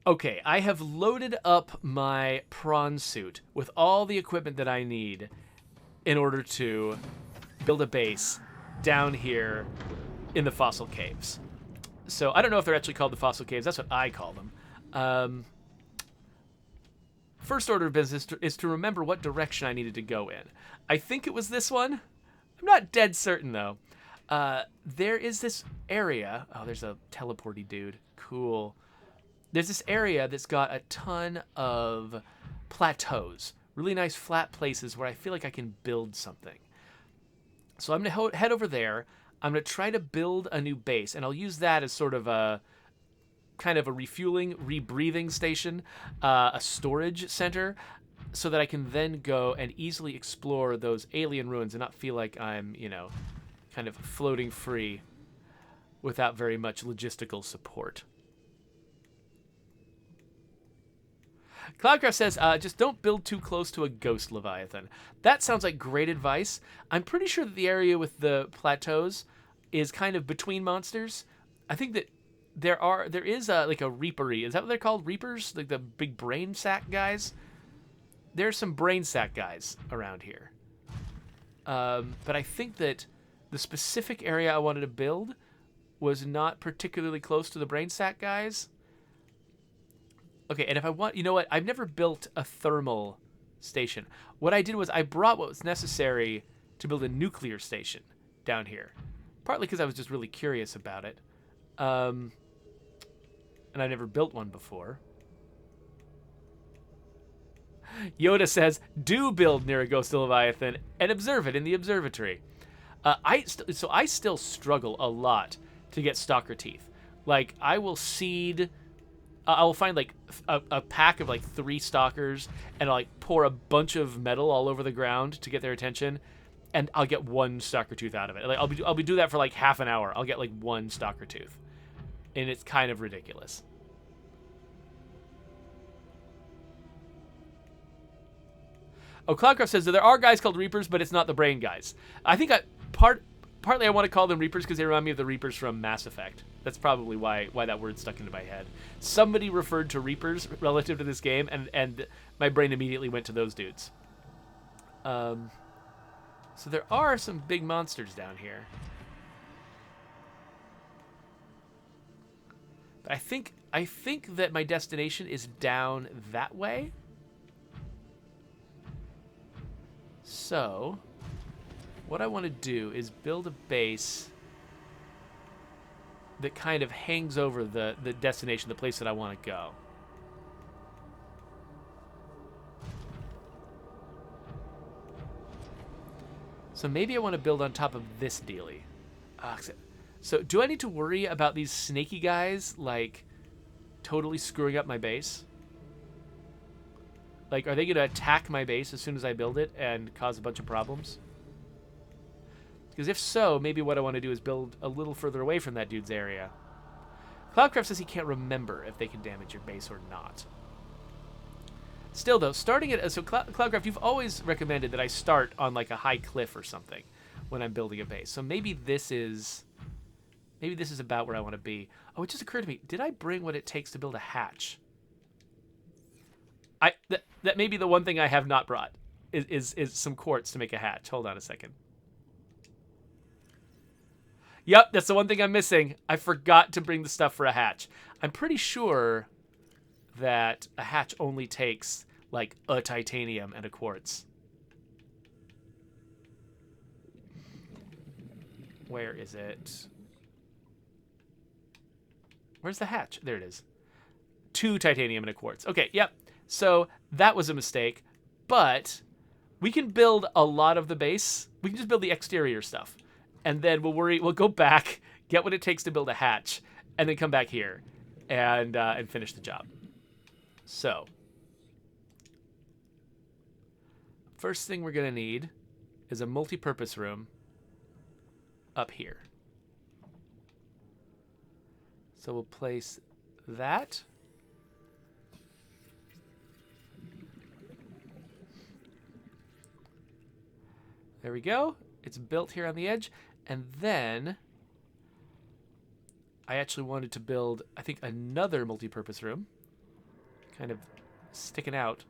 Okay, I have loaded up my prawn suit with all the equipment that I need in order to build a base down here in the fossil caves. So I don't know if they're actually called the fossil caves. That's what I call them. First order of business is to remember what direction I needed to go in. I think it was this one. I'm not dead certain, though. There is this area. Oh, there's a teleporty dude. Cool. There's this area that's got a ton of plateaus. Really nice flat places where I feel like I can build something. So I'm going to head over there. I'm going to try to build a new base, and I'll use that as sort of a kind of a refueling, rebreathing station, a storage center, so that I can then go and easily explore those alien ruins and not feel like I'm, kind of floating free without very much logistical support. Cloudcraft says, just don't build too close to a ghost Leviathan. That sounds like great advice. I'm pretty sure that the area with the plateaus is kind of between monsters. I think that there is like a reapery. Is that what they're called? Reapers? Like the big brain sack guys? There's some brain sack guys around here. But I think that the specific area I wanted to build was not particularly close to the brain sack guys. Okay, and if I want, you know what? I've never built a thermal station. What I did was I brought what was necessary to build a nuclear station down here. Partly because I was just really curious about it. And I never built one before. Yoda says, do build near a ghost Leviathan and observe it in the observatory. I still struggle a lot to get stalker teeth. Like, I will seed... I will find like a pack of like 3 stalkers, and I'll like pour a bunch of metal all over the ground to get their attention, and I'll get 1 stalker tooth out of it. Like I'll be doing that for like half an hour. I'll get like 1 stalker tooth, and it's kind of ridiculous. Oh, Cloudcraft says that there are guys called Reapers, but it's not the brain guys. I think partly I want to call them Reapers because they remind me of the Reapers from Mass Effect. That's probably why that word stuck into my head. Somebody referred to Reapers relative to this game, and my brain immediately went to those dudes. So there are some big monsters down here. But I think that my destination is down that way. So what I want to do is build a base that kind of hangs over the destination, the place that I want to go. So maybe I want to build on top of this dealie. So do I need to worry about these snaky guys, like, totally screwing up my base? Like, are they going to attack my base as soon as I build it and cause a bunch of problems? Because if so, maybe what I want to do is build a little further away from that dude's area. Cloudcraft says he can't remember if they can damage your base or not. Still, though, starting at... So, Cloudcraft, you've always recommended that I start on, like, a high cliff or something when I'm building a base. So maybe this is... Maybe this is about where I want to be. Oh, it just occurred to me. Did I bring what it takes to build a hatch? That may be the one thing I have not brought is some quartz to make a hatch. Hold on a second. Yep, that's the one thing I'm missing. I forgot to bring the stuff for a hatch. I'm pretty sure that a hatch only takes, like, a titanium and a quartz. Where is it? Where's the hatch? There it is. 2 titanium and a quartz. Okay, yep. So that was a mistake, but we can build a lot of the base. We can just build the exterior stuff. And then we'll go back, get what it takes to build a hatch, and then come back here and finish the job. So, first thing we're going to need is a multi-purpose room up here. So we'll place that. There we go. It's built here on the edge. And then I actually wanted to build, I think, another multi-purpose room kind of sticking out.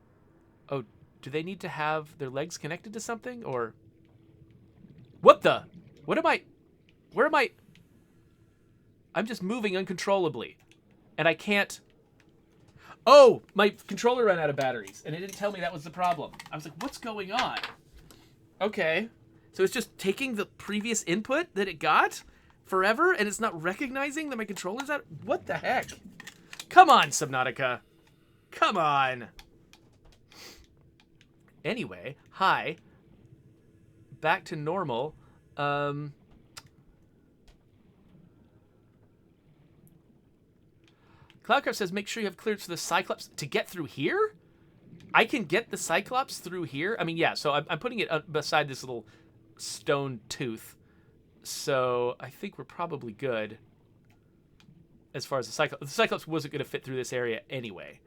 Oh, do they need to have their legs connected to something, or... What the? What am I... Where am I... I'm just moving uncontrollably. And I can't... Oh, my controller ran out of batteries, and it didn't tell me that was the problem. I was like, what's going on? Okay. So it's just taking the previous input that it got forever, and it's not recognizing that my controller's out? What the heck? Come on, Subnautica. Come on. Anyway, hi. Back to normal. Cloudcraft says, make sure you have clearance for the Cyclops to get through here? I can get the Cyclops through here? I mean, yeah, so I'm putting it beside this little stone tooth. So I think we're probably good as far as the Cyclops. The Cyclops wasn't going to fit through this area anyway.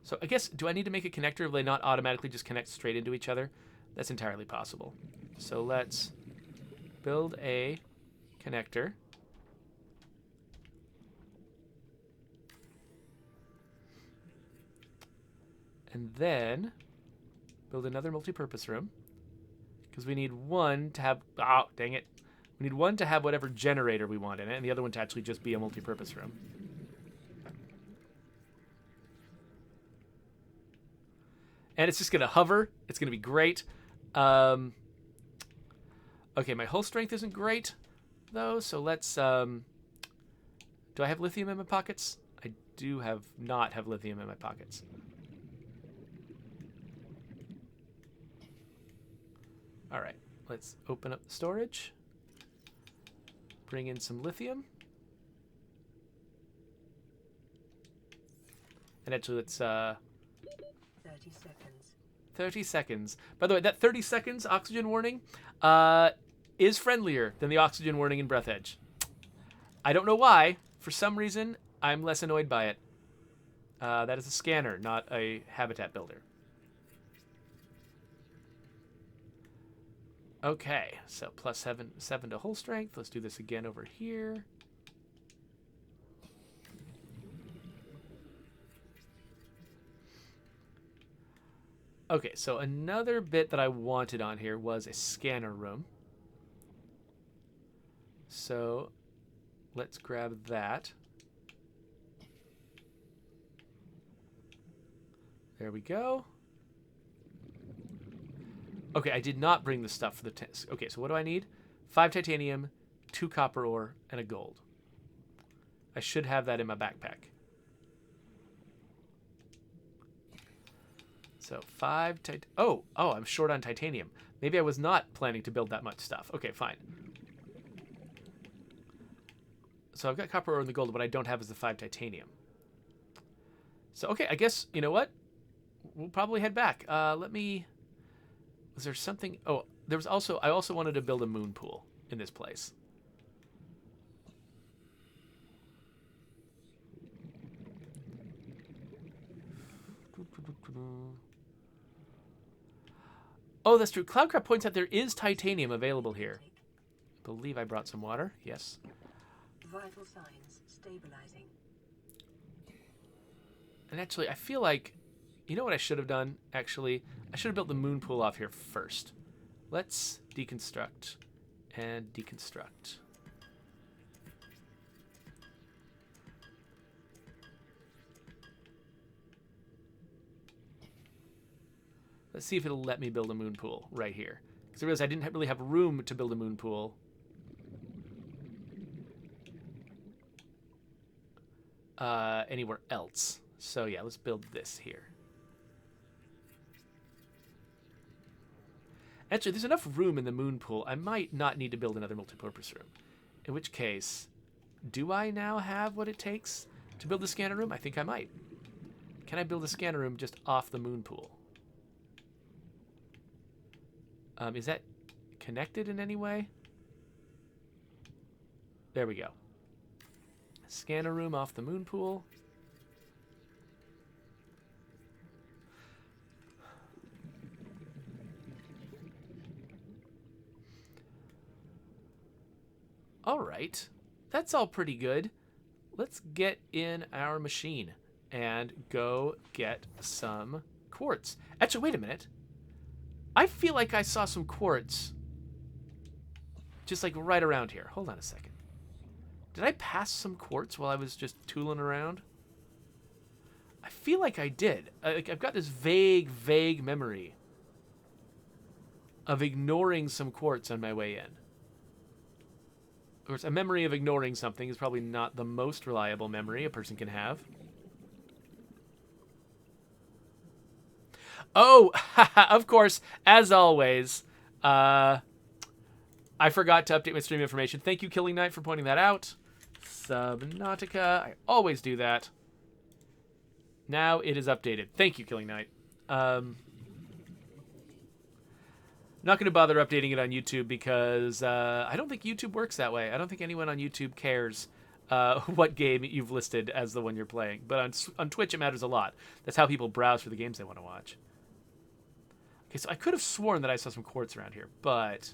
So I guess, do I need to make a connector? Will they not automatically just connect straight into each other? That's entirely possible. So let's build a connector. And then build another multi-purpose room. Because we need one to have... Oh, dang it. We need one to have whatever generator we want in it, and the other one to actually just be a multi-purpose room. And it's just going to hover. It's going to be great. Okay, my hull strength isn't great, though, so let's... Do I have lithium in my pockets? I do not have lithium in my pockets. All right, let's open up the storage. Bring in some lithium. And actually, let's... 30 seconds. 30 seconds. By the way, that 30 seconds oxygen warning is friendlier than the oxygen warning in Breath Edge. I don't know why. For some reason, I'm less annoyed by it. That is a scanner, not a habitat builder. Okay, so plus 7 to hull strength. Let's do this again over here. Okay, so another bit that I wanted on here was a scanner room. So let's grab that. There we go. Okay, I did not bring the stuff for the test. Okay, so what do I need? 5 titanium, 2 copper ore, and a gold. I should have that in my backpack. So 5 Oh, I'm short on titanium. Maybe I was not planning to build that much stuff. Okay, fine. So I've got copper ore and the gold. What I don't have is the 5 titanium. So, okay, I guess, you know what? We'll probably head back. Let me... Was there something... Oh, there was also... I also wanted to build a moon pool in this place. Oh, that's true. Cloudcraft points out there is titanium available here. I believe I brought some water. Yes. Vital signs stabilizing. And actually, I feel like... You know what I should have done, actually? I should have built the moon pool off here first. Let's deconstruct and deconstruct. Let's see if it'll let me build a moon pool right here. Because I realized I didn't really have room to build a moon pool. Anywhere else. So yeah, let's build this here. Actually, there's enough room in the moon pool. I might not need to build another multipurpose room. In which case, do I now have what it takes to build the scanner room? I think I might. Can I build a scanner room just off the moon pool? Is that connected in any way? There we go. Scanner room off the moon pool. All right, that's all pretty good. Let's get in our machine and go get some quartz. Actually, wait a minute. I feel like I saw some quartz just like right around here. Hold on a second. Did I pass some quartz while I was just tooling around? I feel like I did. I've got this vague memory of ignoring some quartz on my way in. Of course, a memory of ignoring something is probably not the most reliable memory a person can have. Oh, of course, as always, I forgot to update my stream information. Thank you, Killing Knight, for pointing that out. Subnautica. I always do that. Now it is updated. Thank you, Killing Knight. Not going to bother updating it on YouTube because I don't think YouTube works that way. I don't think anyone on YouTube cares what game you've listed as the one you're playing. But on Twitch, it matters a lot. That's how people browse for the games they want to watch. Okay, so I could have sworn that I saw some quartz around here, but...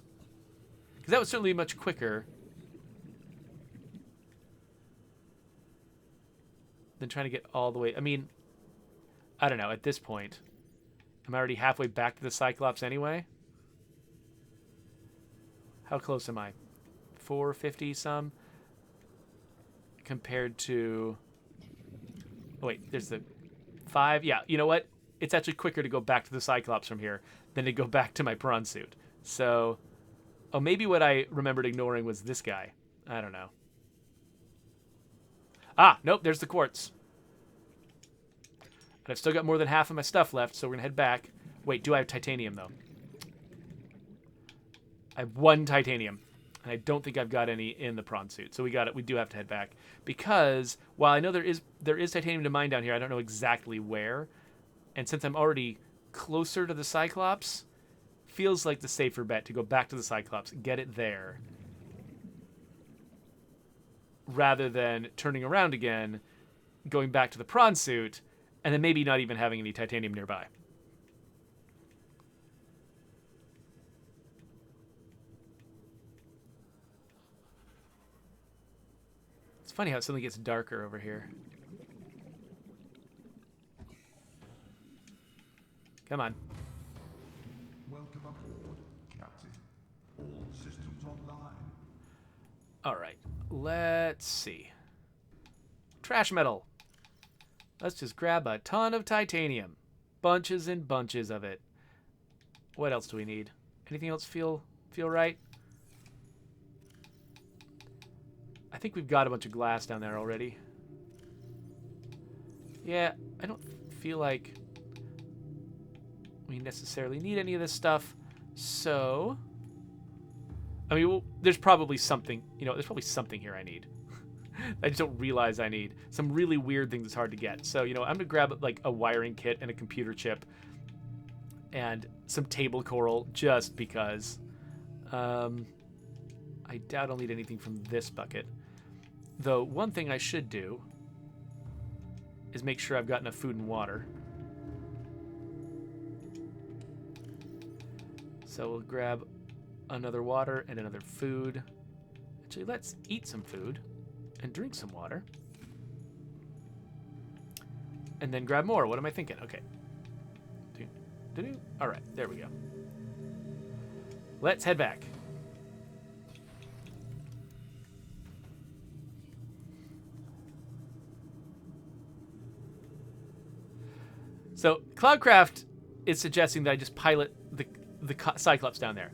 because that was certainly much quicker than trying to get all the way... I mean, I don't know. At this point, I'm already halfway back to the Cyclops anyway. How close am I? 450 some? Compared to... oh, wait, there's the 5. Yeah, you know what? It's actually quicker to go back to the Cyclops from here than to go back to my prawn suit. So... oh, maybe what I remembered ignoring was this guy. I don't know. Ah, nope, there's the quartz. And I've still got more than half of my stuff left, so we're going to head back. Wait, do I have titanium, though? I have 1 titanium. And I don't think I've got any in the prawn suit. So we do have to head back. Because while I know there is titanium to mine down here, I don't know exactly where. And since I'm already closer to the Cyclops... feels like the safer bet to go back to the Cyclops, get it there, rather than turning around again, going back to the prawn suit, and then maybe not even having any titanium nearby. It's funny how it suddenly gets darker over here. Come on. Welcome aboard, Captain. All systems online. All right, let's see. Trash metal. Let's just grab a ton of titanium. Bunches and bunches of it. What else do we need? Anything else feel right? I think we've got a bunch of glass down there already. Yeah, I don't feel like we necessarily need any of this stuff. So, I mean, well, there's probably something, there's probably something here I need. I just don't realize I need some really weird thing that's hard to get. So, I'm going to grab like a wiring kit and a computer chip and some table coral just because. I doubt I'll need anything from this bucket. Though, one thing I should do is make sure I've got enough food and water. So we'll grab another water and another food. Actually, let's eat some food and drink some water. And then grab more. What am I thinking? Okay. All right, there we go. Let's head back. So Cloudcraft is suggesting that I just pilot the Cyclops down there.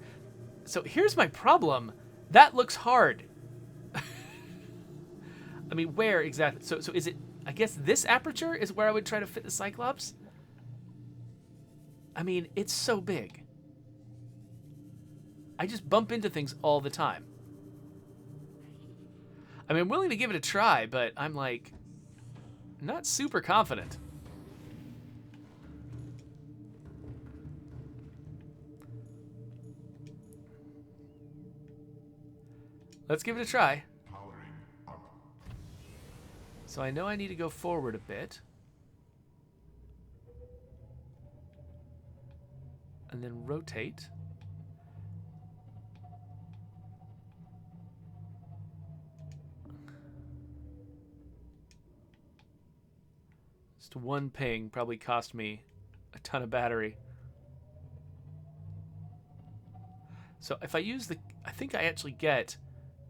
So here's my problem. That looks hard. I mean, where exactly? So is it, I guess this aperture is where I would try to fit the Cyclops? I mean, it's so big. I just bump into things all the time. I mean, I'm willing to give it a try, but I'm like, not super confident. Let's give it a try. Powering up. So I know I need to go forward a bit. And then rotate. Just one ping probably cost me a ton of battery. So if I use the... I think I actually get...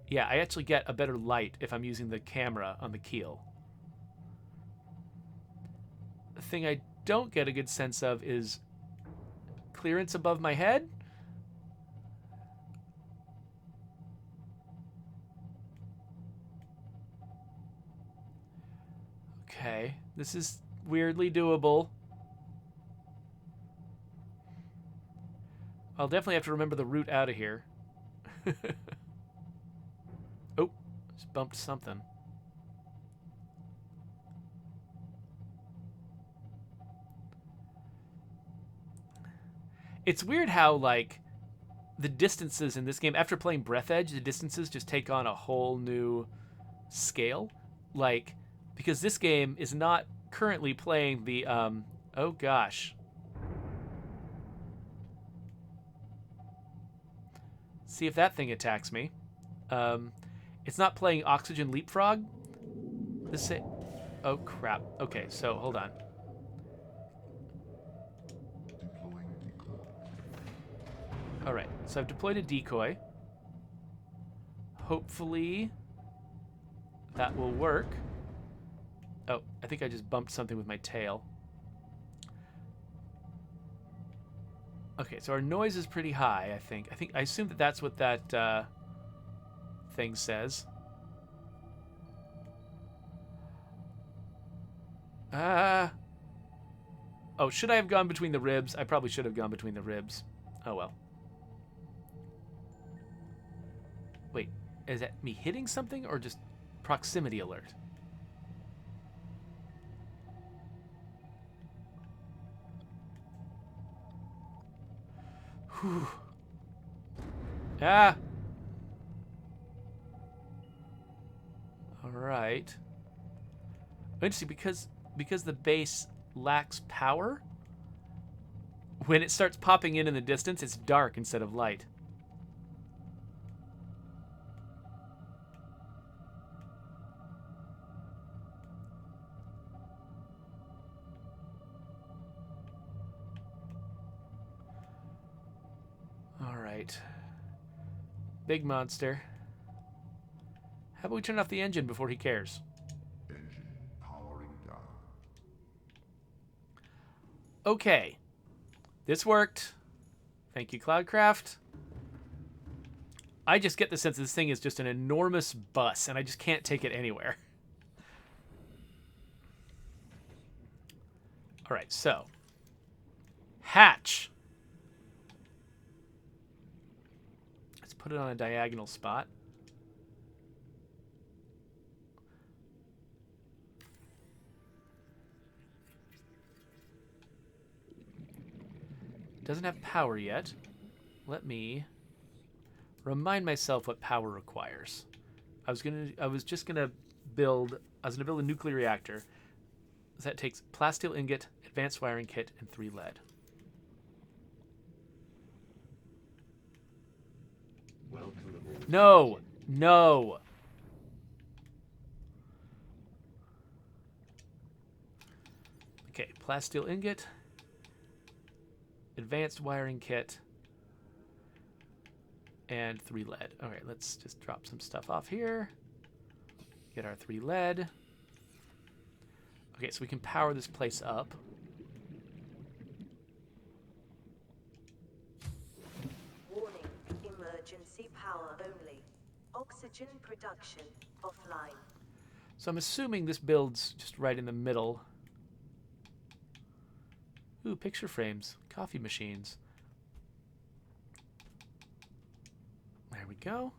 Yeah, I actually get a better light if I'm using the camera on the keel. The thing I don't get a good sense of is clearance above my head. Okay, this is weirdly doable. I'll definitely have to remember the route out of here. Oh, just bumped something. It's weird how, like, the distances in this game, after playing Breath Edge, the distances just take on a whole new scale. Like, because this game is not currently playing the, oh gosh. See if that thing attacks me. It's not playing Oxygen Leapfrog. This, oh crap. Okay, so hold on. All right, so I've deployed a decoy. Hopefully that will work. Oh, I think I just bumped something with my tail. Okay, so our noise is pretty high, I think. I assume that that's what that thing says. Oh, should I have gone between the ribs? I probably should have gone between the ribs. Oh well. Wait, is that me hitting something or just proximity alert? Whew. Ah! Alright. Interesting, because the base lacks power, when it starts popping in the distance, it's dark instead of light. Alright. Big monster. How about we turn off the engine before he cares? Engine powering down. Okay. This worked. Thank you, Cloudcraft. I just get the sense this thing is just an enormous bus, and I just can't take it anywhere. Alright, so. Hatch. Let's put it on a diagonal spot. Doesn't have power yet. Let me remind myself what power requires. I was just gonna build a nuclear reactor. That takes plasteel ingot, advanced wiring kit, and 3 lead. No! No! Okay, plasteel ingot, advanced wiring kit, and 3 lead. All right, let's just drop some stuff off here. Get our 3 lead. Okay, so we can power this place up. Warning, emergency power only. Oxygen production offline. So I'm assuming this builds just right in the middle. Ooh, picture frames, coffee machines. There we go.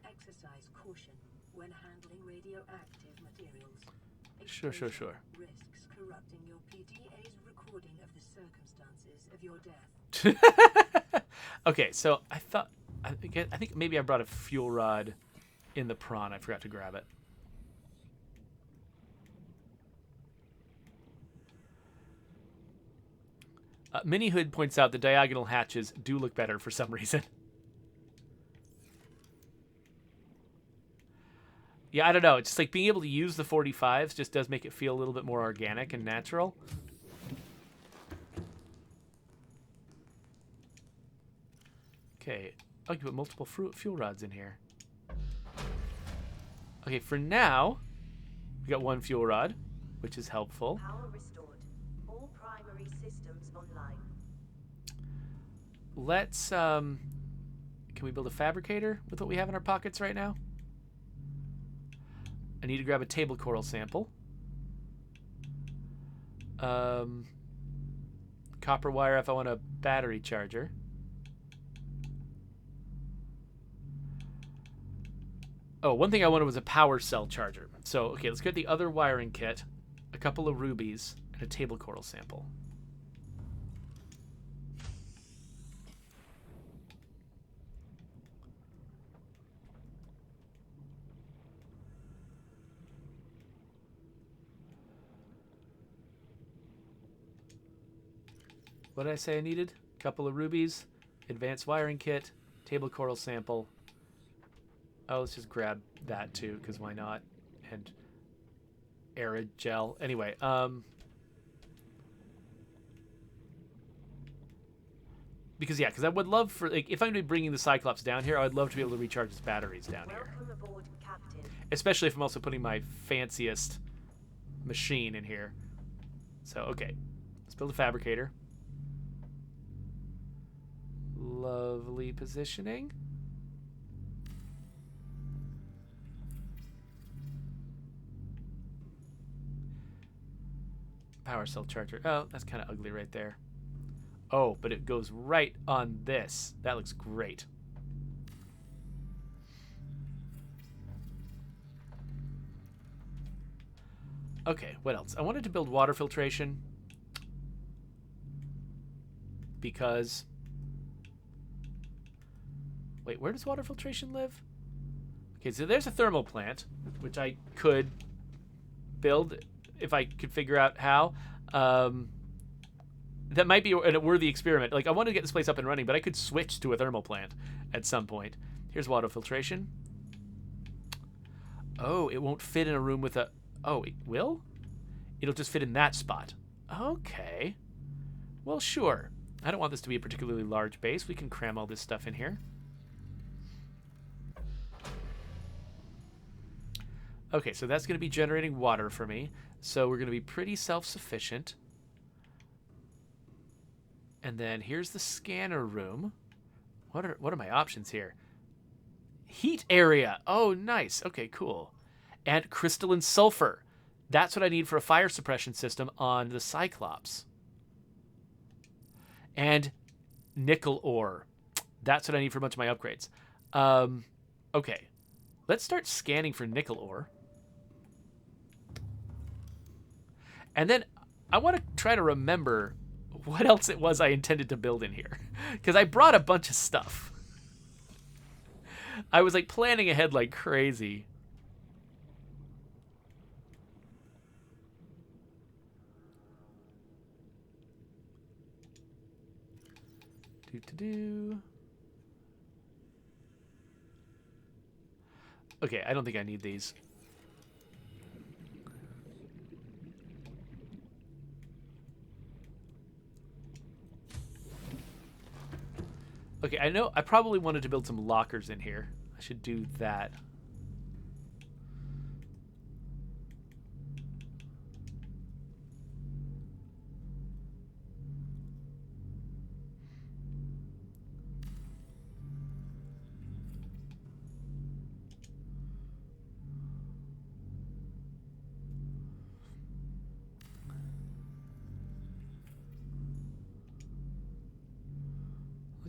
Exercise caution when handling radioactive materials. Sure. Risks corrupting your PDA's recording of the circumstances of your death. Okay, so I think maybe I brought a fuel rod in the Prawn. I forgot to grab it. Mini Hood points out the diagonal hatches do look better for some reason. Yeah, I don't know. It's just like being able to use the 45s just does make it feel a little bit more organic and natural. Okay. Oh, you put multiple fuel rods in here. Okay, for now, we got one fuel rod, which is helpful. Power restored. All primary systems online. Let's, can we build a fabricator with what we have in our pockets right now? I need to grab a table coral sample. Copper wire if I want a battery charger. Oh, one thing I wanted was a power cell charger. So, okay, let's get the other wiring kit, a couple of rubies, and a table coral sample. What did I say I needed? A couple of rubies, advanced wiring kit, table coral sample. Oh, let's just grab that too, because why not? And arid gel. Anyway, because I would love for, like, if I'm going to be bringing the Cyclops down here, I would love to be able to recharge his batteries down here. Welcome aboard, Captain. Especially if I'm also putting my fanciest machine in here. So, okay. Let's build a fabricator. Lovely positioning. Power cell charger. Oh, that's kind of ugly right there. Oh, but it goes right on this. That looks great. Okay, what else? I wanted to build water filtration because... Wait, where does water filtration live? Okay, so there's a thermal plant, which I could build if I could figure out how. That might be a worthy experiment. Like, I wanted to get this place up and running, but I could switch to a thermal plant at some point. Here's water filtration. Oh, it won't fit in a room with a... Oh, it will? It'll just fit in that spot. Okay. Well, sure. I don't want this to be a particularly large base. We can cram all this stuff in here. Okay, so that's going to be generating water for me. So we're going to be pretty self-sufficient. And then here's the scanner room. What are my options here? Heat area. Oh, nice. Okay, cool. And crystalline sulfur. That's what I need for a fire suppression system on the Cyclops. And nickel ore. That's what I need for a bunch of my upgrades. Okay. Let's start scanning for nickel ore. And then I want to try to remember what else it was I intended to build in here. Because I brought a bunch of stuff. I was like planning ahead like crazy. Okay, I don't think I need these. Okay, I know I probably wanted to build some lockers in here. I should do that.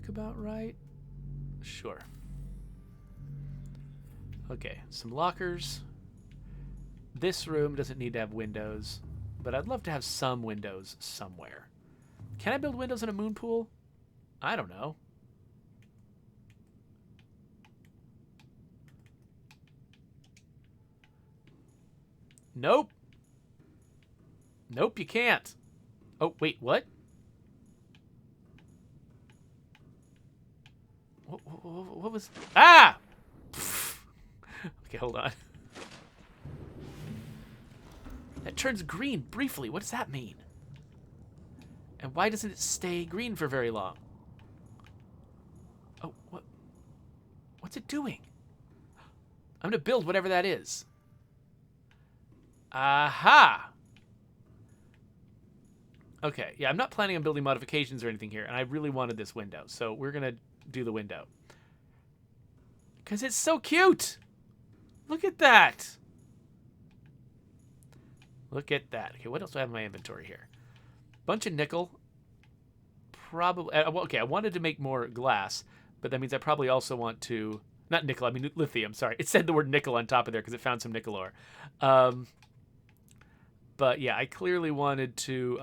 About right? Sure. Okay, some lockers. This room doesn't need to have windows, but I'd love to have some windows somewhere. Can I build windows in a moon pool? I don't know. Nope. Nope, you can't. Oh, wait, what? What was... Ah! Okay, hold on. That turns green briefly. What does that mean? And why doesn't it stay green for very long? Oh, what? What's it doing? I'm going to build whatever that is. Aha! Okay, yeah, I'm not planning on building modifications or anything here, and I really wanted this window, so we're going to do the window. Because it's so cute! Look at that! Look at that. Okay, what else do I have in my inventory here? Bunch of nickel. Probably. Okay, I wanted to make more glass, but that means I probably also want to. Not nickel, I mean lithium, sorry. It said the word nickel on top of there because it found some nickel ore. But yeah, I clearly wanted to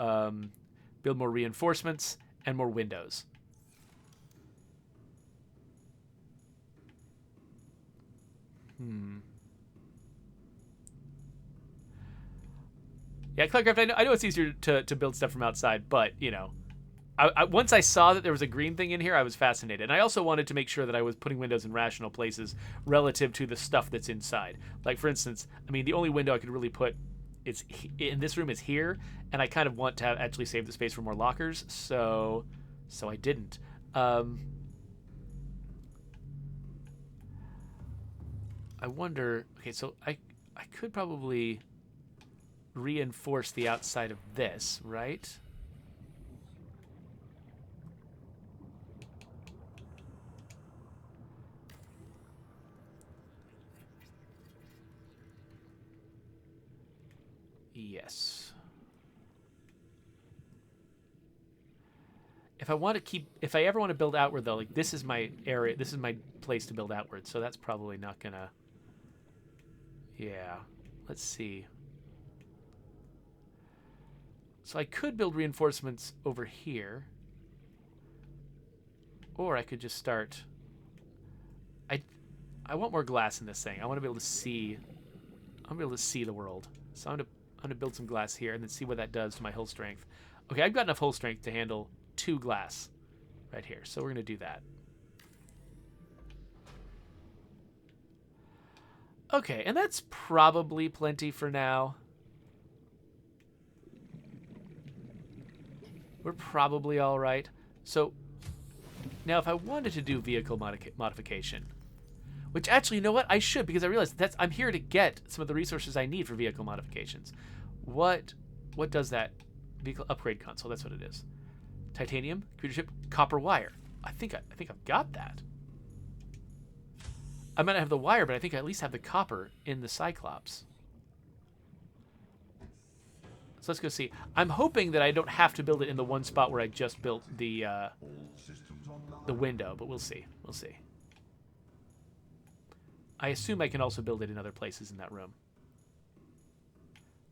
build more reinforcements and more windows. Yeah, Cloudcraft, I know it's easier to build stuff from outside, but, you know, once I saw that there was a green thing in here, I was fascinated. And I also wanted to make sure that I was putting windows in rational places relative to the stuff that's inside. Like, for instance, I mean, the only window I could really put in this room is here, and I kind of want to actually save the space for more lockers, so I didn't. I wonder... Okay, so I could probably reinforce the outside of this, right? Yes. If I ever want to build outward though, like this is my area, this is my place to build outward, so that's probably not gonna... Yeah, let's see. So I could build reinforcements over here. Or I could just start... I want more glass in this thing. I want to be able to see... I want to be able to see the world. So I'm gonna build some glass here and then see what that does to my hull strength. Okay, I've got enough hull strength to handle 2 glass right here. So we're gonna do that. Okay, and that's probably plenty for now. We're probably all right. So now if I wanted to do vehicle modification, which actually, you know what? I should, because I realized I'm here to get some of the resources I need for vehicle modifications. What does that? Vehicle upgrade console, that's what it is. Titanium, computer chip, copper wire. I think I've got that. I might not have the wire, but I think I at least have the copper in the Cyclops. So let's go see. I'm hoping that I don't have to build it in the one spot where I just built the window, but we'll see. We'll see. I assume I can also build it in other places in that room.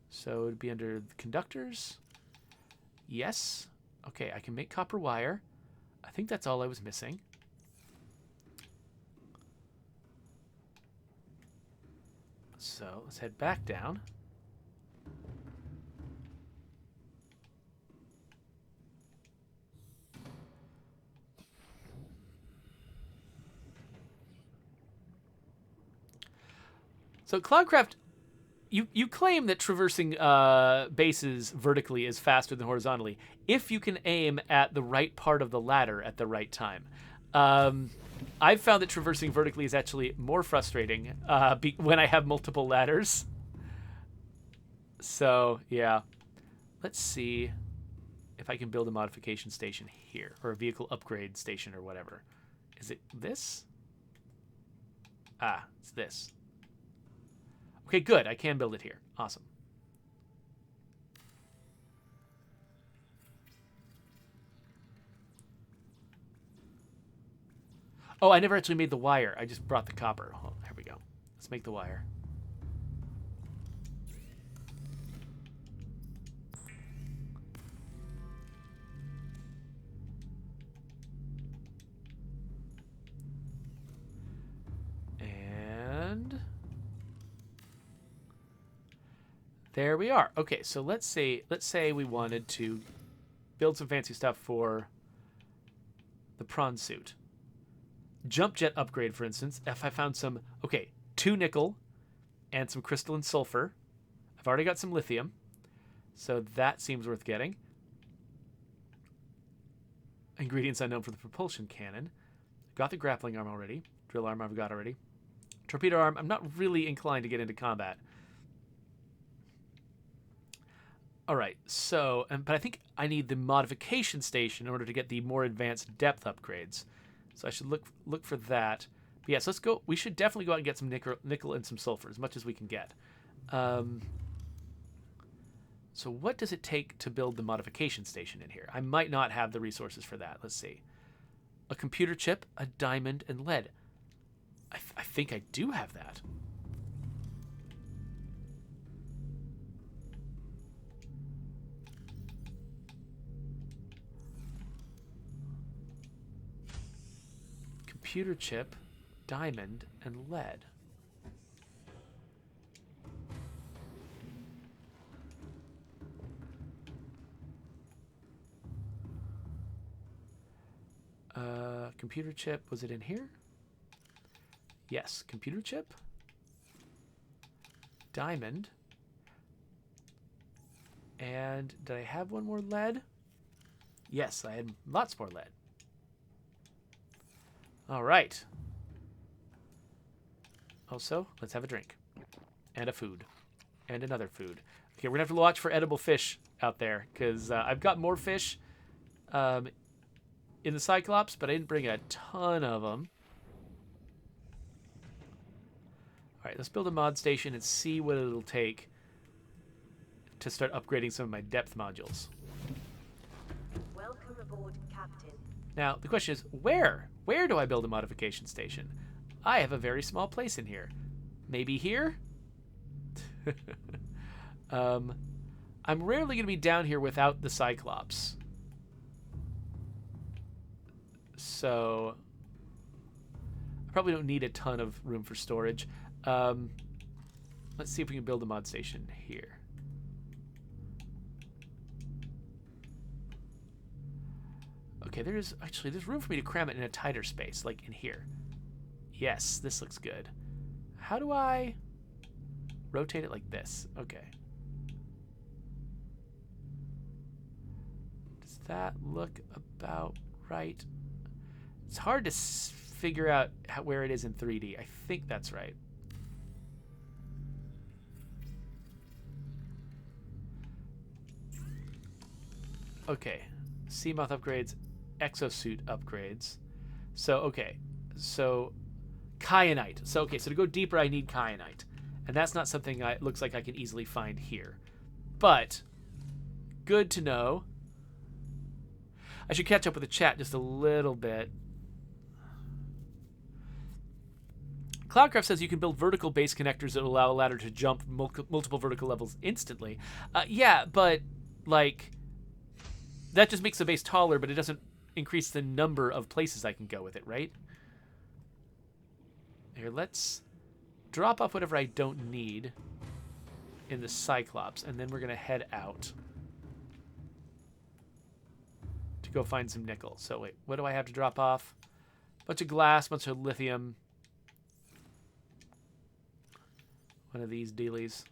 So it'd be under the conductors. Yes. Okay, I can make copper wire. I think that's all I was missing. So let's head back down. So Cloudcraft, you claim that traversing bases vertically is faster than horizontally if you can aim at the right part of the ladder at the right time. I've found that traversing vertically is actually more frustrating when I have multiple ladders. So, yeah. Let's see if I can build a modification station here, or a vehicle upgrade station or whatever. Is it this? Ah, it's this. Okay, good. I can build it here. Awesome. Oh, I never actually made the wire. I just brought the copper. Oh, here we go. Let's make the wire. And there we are. Okay, so let's say we wanted to build some fancy stuff for the prawn suit. Jump jet upgrade, for instance. If I found some, okay, 2 nickel and some crystalline sulfur. I've already got some lithium. So that seems worth getting. Ingredients unknown for the propulsion cannon. Got the grappling arm already. Drill arm I've got already. Torpedo arm, I'm not really inclined to get into combat. All right, so, but I think I need the modification station in order to get the more advanced depth upgrades. So I should look for that. But yes, let's go. We should definitely go out and get some nickel and some sulfur, as much as we can get. So what does it take to build the modification station in here? I might not have the resources for that. Let's see. A computer chip, a diamond, and lead. I think I do have that. Computer chip, diamond, and lead. Computer chip, was it in here? Yes, computer chip, diamond, and did I have one more lead? Yes, I had lots more lead. All right. Also, let's have a drink and a food and another food. Okay, we're gonna have to watch for edible fish out there because I've got more fish in the Cyclops, but I didn't bring a ton of them. All right, let's build a mod station and see what it'll take to start upgrading some of my depth modules. Welcome aboard, Captain. Now, the question is, where? Where do I build a modification station? I have a very small place in here. Maybe here? I'm rarely going to be down here without the Cyclops. So, I probably don't need a ton of room for storage. Let's see if we can build a mod station here. Okay, there's room for me to cram it in a tighter space, like in here. Yes, this looks good. How do I rotate it like this? Okay. Does that look about right? It's hard to figure out where it is in 3D. I think that's right. Okay. Seamoth upgrades, exosuit upgrades. So, okay. So, kyanite. So, okay, so to go deeper, I need kyanite. And that's not something it looks like I can easily find here. But, good to know. I should catch up with the chat just a little bit. Cloudcraft says you can build vertical base connectors that allow a ladder to jump multiple vertical levels instantly. Yeah, but, like, that just makes the base taller, but it doesn't increase the number of places I can go with it, right? Here, let's drop off whatever I don't need in the Cyclops, and then we're going to head out to go find some nickel. So, wait, what do I have to drop off? Bunch of glass, bunch of lithium. One of these dealies.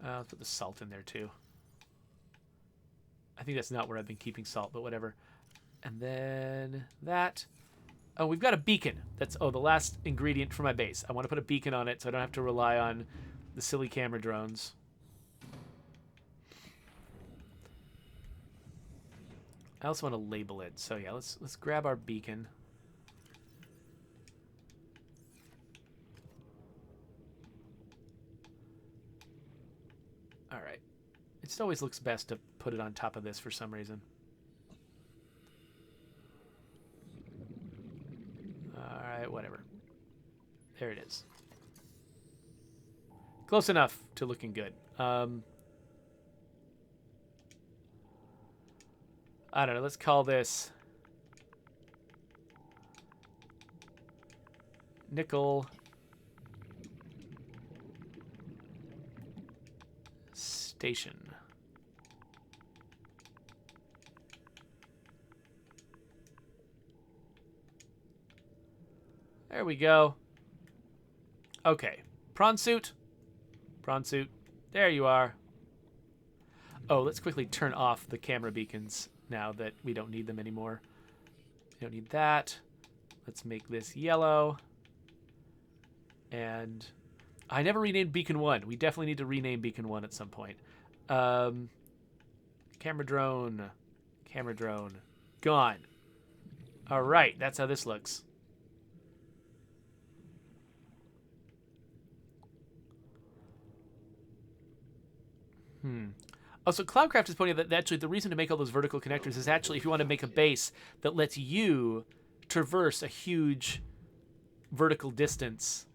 Let's put the salt in there too. I think that's not where I've been keeping salt, but whatever. And then that. Oh, we've got a beacon. That's, the last ingredient for my base. I want to put a beacon on it so I don't have to rely on the silly camera drones. I also want to label it. So yeah, let's grab our beacon. All right. It just always looks best to put it on top of this for some reason. All right, whatever. There it is. Close enough to looking good. I don't know. Let's call this nickel station. There we go. Okay. Prawn suit. Prawn suit. There you are. Oh, let's quickly turn off the camera beacons now that we don't need them anymore. We don't need that. Let's make this yellow. And I never renamed Beacon 1. We definitely need to rename Beacon 1 at some point. Camera drone. Camera drone. Gone. All right, that's how this looks. Also, Cloudcraft is pointing out that actually the reason to make all those vertical connectors is actually if you want to make a base that lets you traverse a huge vertical distance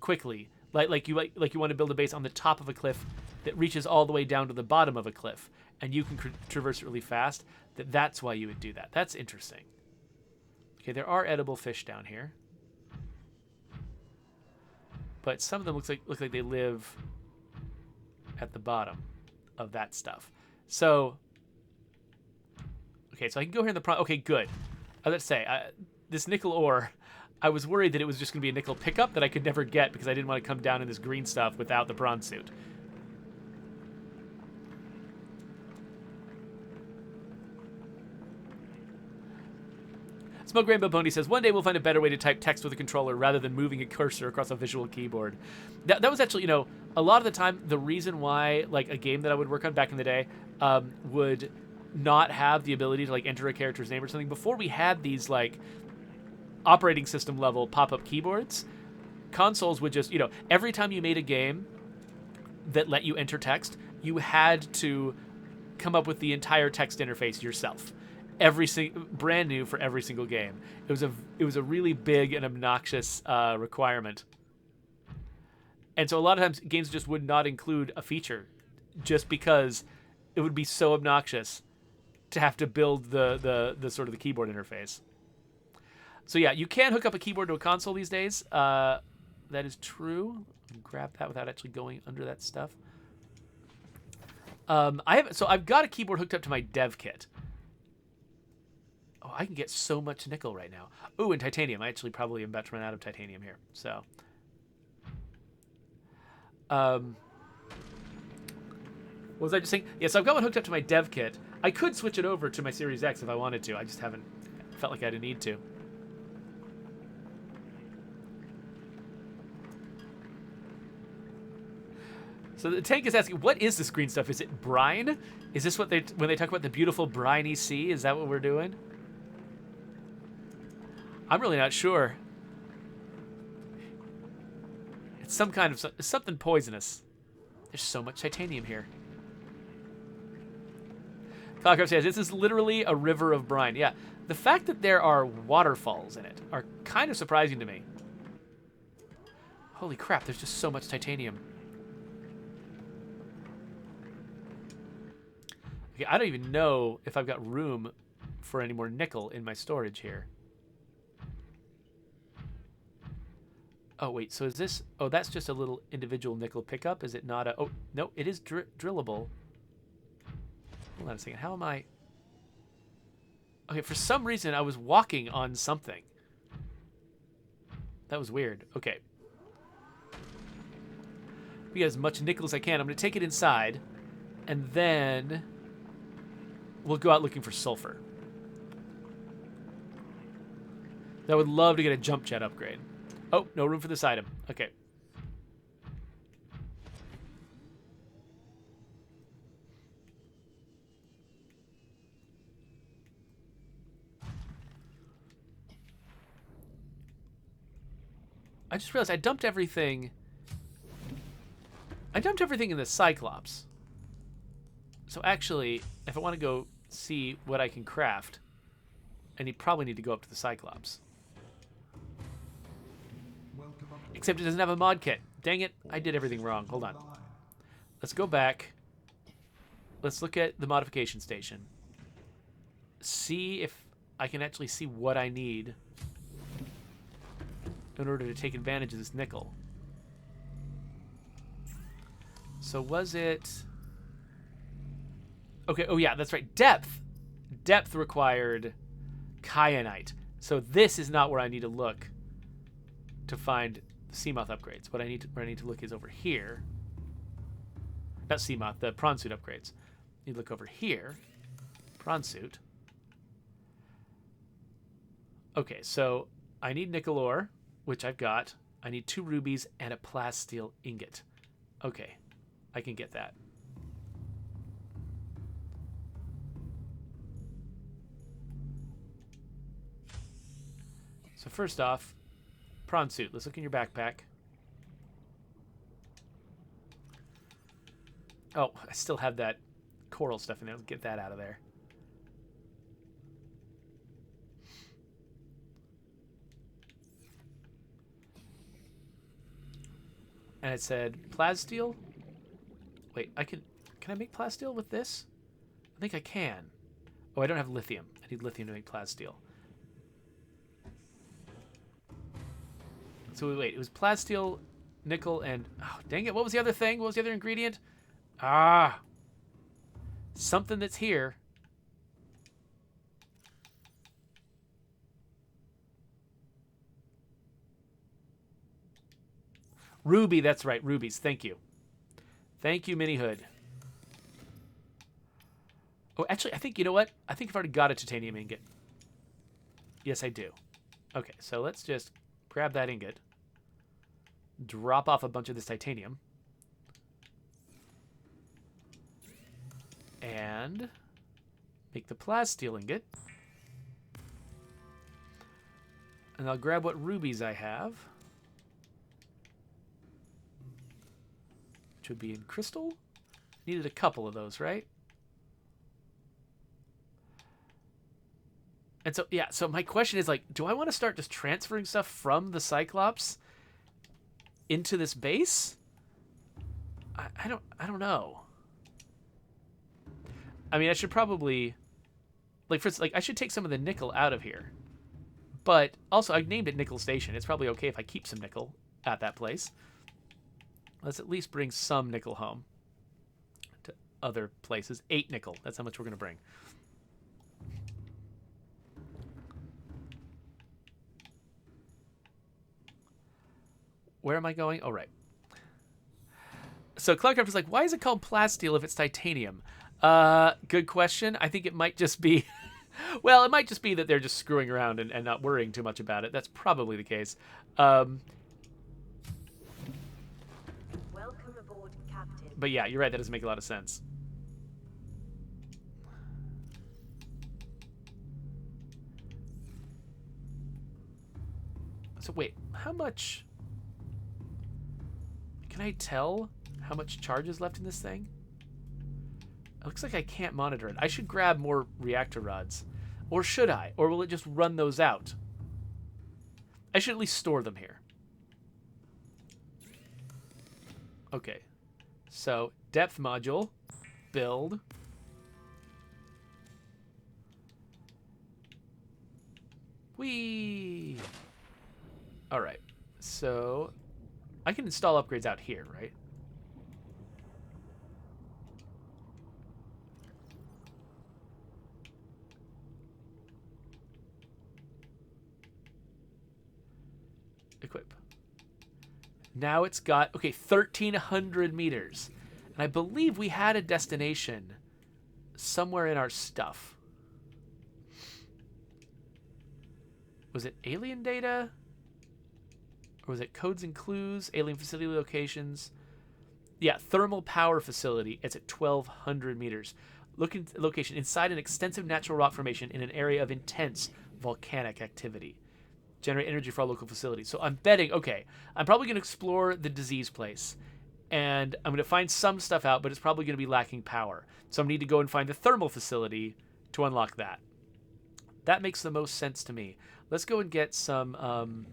quickly, like you want to build a base on the top of a cliff that reaches all the way down to the bottom of a cliff, and you can traverse it really fast. That's why you would do that. That's interesting. Okay, there are edible fish down here, but some of them look like they live at the bottom of that stuff. So, okay, so I can go here in the okay, good. I was about to say, this nickel ore, I was worried that it was just going to be a nickel pickup that I could never get because I didn't want to come down in this green stuff without the prawn suit. Smoke Rainbow Pony says, one day we'll find a better way to type text with a controller rather than moving a cursor across a visual keyboard. That was actually, a lot of the time, the reason why, like, a game that I would work on back in the day would not have the ability to, like, enter a character's name or something. Before we had these, like, operating system level pop-up keyboards, consoles would just, every time you made a game that let you enter text, you had to come up with the entire text interface yourself. Brand new for every single game. It was a really big and obnoxious requirement. And so a lot of times games just would not include a feature just because it would be so obnoxious to have to build the sort of the keyboard interface. So yeah, you can hook up a keyboard to a console these days. That is true. Grab that without actually going under that stuff. I've got a keyboard hooked up to my dev kit. Oh, I can get so much nickel right now. Ooh, and titanium. I actually probably am about to run out of titanium here. So, what was I just saying? Yeah, so I've got one hooked up to my dev kit. I could switch it over to my Series X if I wanted to. I just haven't felt like I didn't need to. So the tank is asking, what is this green stuff? Is it brine? Is this what when they talk about the beautiful briny sea? Is that what we're doing? I'm really not sure. It's some kind of something poisonous. There's so much titanium here. Falcon says, this is literally a river of brine. Yeah, the fact that there are waterfalls in it are kind of surprising to me. Holy crap, there's just so much titanium. Okay, I don't even know if I've got room for any more nickel in my storage here. Oh, wait, so is this... Oh, that's just a little individual nickel pickup. Is it not a... Oh, no, it is drillable. Hold on a second. How am I... Okay, for some reason, I was walking on something. That was weird. Okay. We get as much nickel as I can. I'm going to take it inside, and then we'll go out looking for sulfur. I would love to get a jump jet upgrade. Oh, no room for this item. Okay. I just realized I dumped everything. I dumped everything in the Cyclops. So actually, if I want to go see what I can craft, I probably need to go up to the Cyclops. Except it doesn't have a mod kit. Dang it, I did everything wrong. Hold on. Let's go back. Let's look at the modification station. See if I can actually see what I need in order to take advantage of this nickel. So was it... Okay, oh yeah, that's right. Depth. Depth required kyanite. So this is not where I need to look to find the Seamoth upgrades. Where I need to look is over here. Not Seamoth, the prawn suit upgrades. You look over here. Prawn suit. Okay, so I need nickel ore, which I've got. I need 2 rubies and a plasteel ingot. Okay, I can get that. So first off, prawn suit. Let's look in your backpack. Oh, I still have that coral stuff in there. Let's get that out of there. And it said plasteel. Wait, can I make plasteel with this? I think I can. Oh, I don't have lithium. I need lithium to make plasteel. So wait, it was plasteel, nickel, and oh, dang it! What was the other thing? What was the other ingredient? Ah, something that's here. Ruby, that's right, rubies. Thank you. Thank you, Mini Hood. Oh, actually, I think, you know what? I think I've already got a titanium ingot. Yes, I do. Okay, so let's just grab that ingot. Drop off a bunch of this titanium. And make the plasteel ingot. And I'll grab what rubies I have. Which would be in crystal. Needed a couple of those, right? And so, yeah, so my question is, like, do I want to start just transferring stuff from the Cyclops into this base? I don't know. I mean, I should probably, like, I should take some of the nickel out of here. But also, I named it Nickel Station. It's probably okay if I keep some nickel at that place. Let's at least bring some nickel home to other places. 8 nickel. That's how much we're going to bring. Where am I going? Oh, right. So Cloudcraft is like, why is it called plasteel if it's titanium? Good question. I think it might just be... well, it might just be that they're just screwing around and not worrying too much about it. That's probably the case. Welcome aboard, Captain. But yeah, you're right. That doesn't make a lot of sense. So wait, how much... Can I tell how much charge is left in this thing? It looks like I can't monitor it. I should grab more reactor rods. Or should I? Or will it just run those out? I should at least store them here. Okay. So, depth module. Build. Whee! Alright. So... I can install upgrades out here, right? Equip. Now it's got, okay, 1,300 meters. And I believe we had a destination somewhere in our stuff. Was it alien data? Or was it codes and clues, alien facility locations? Yeah, thermal power facility. It's at 1,200 meters. Location inside an extensive natural rock formation in an area of intense volcanic activity. Generate energy for our local facilities. So I'm betting, okay, I'm probably going to explore the disease place. And I'm going to find some stuff out, but it's probably going to be lacking power. So I need to go and find the thermal facility to unlock that. That makes the most sense to me. Let's go and get some...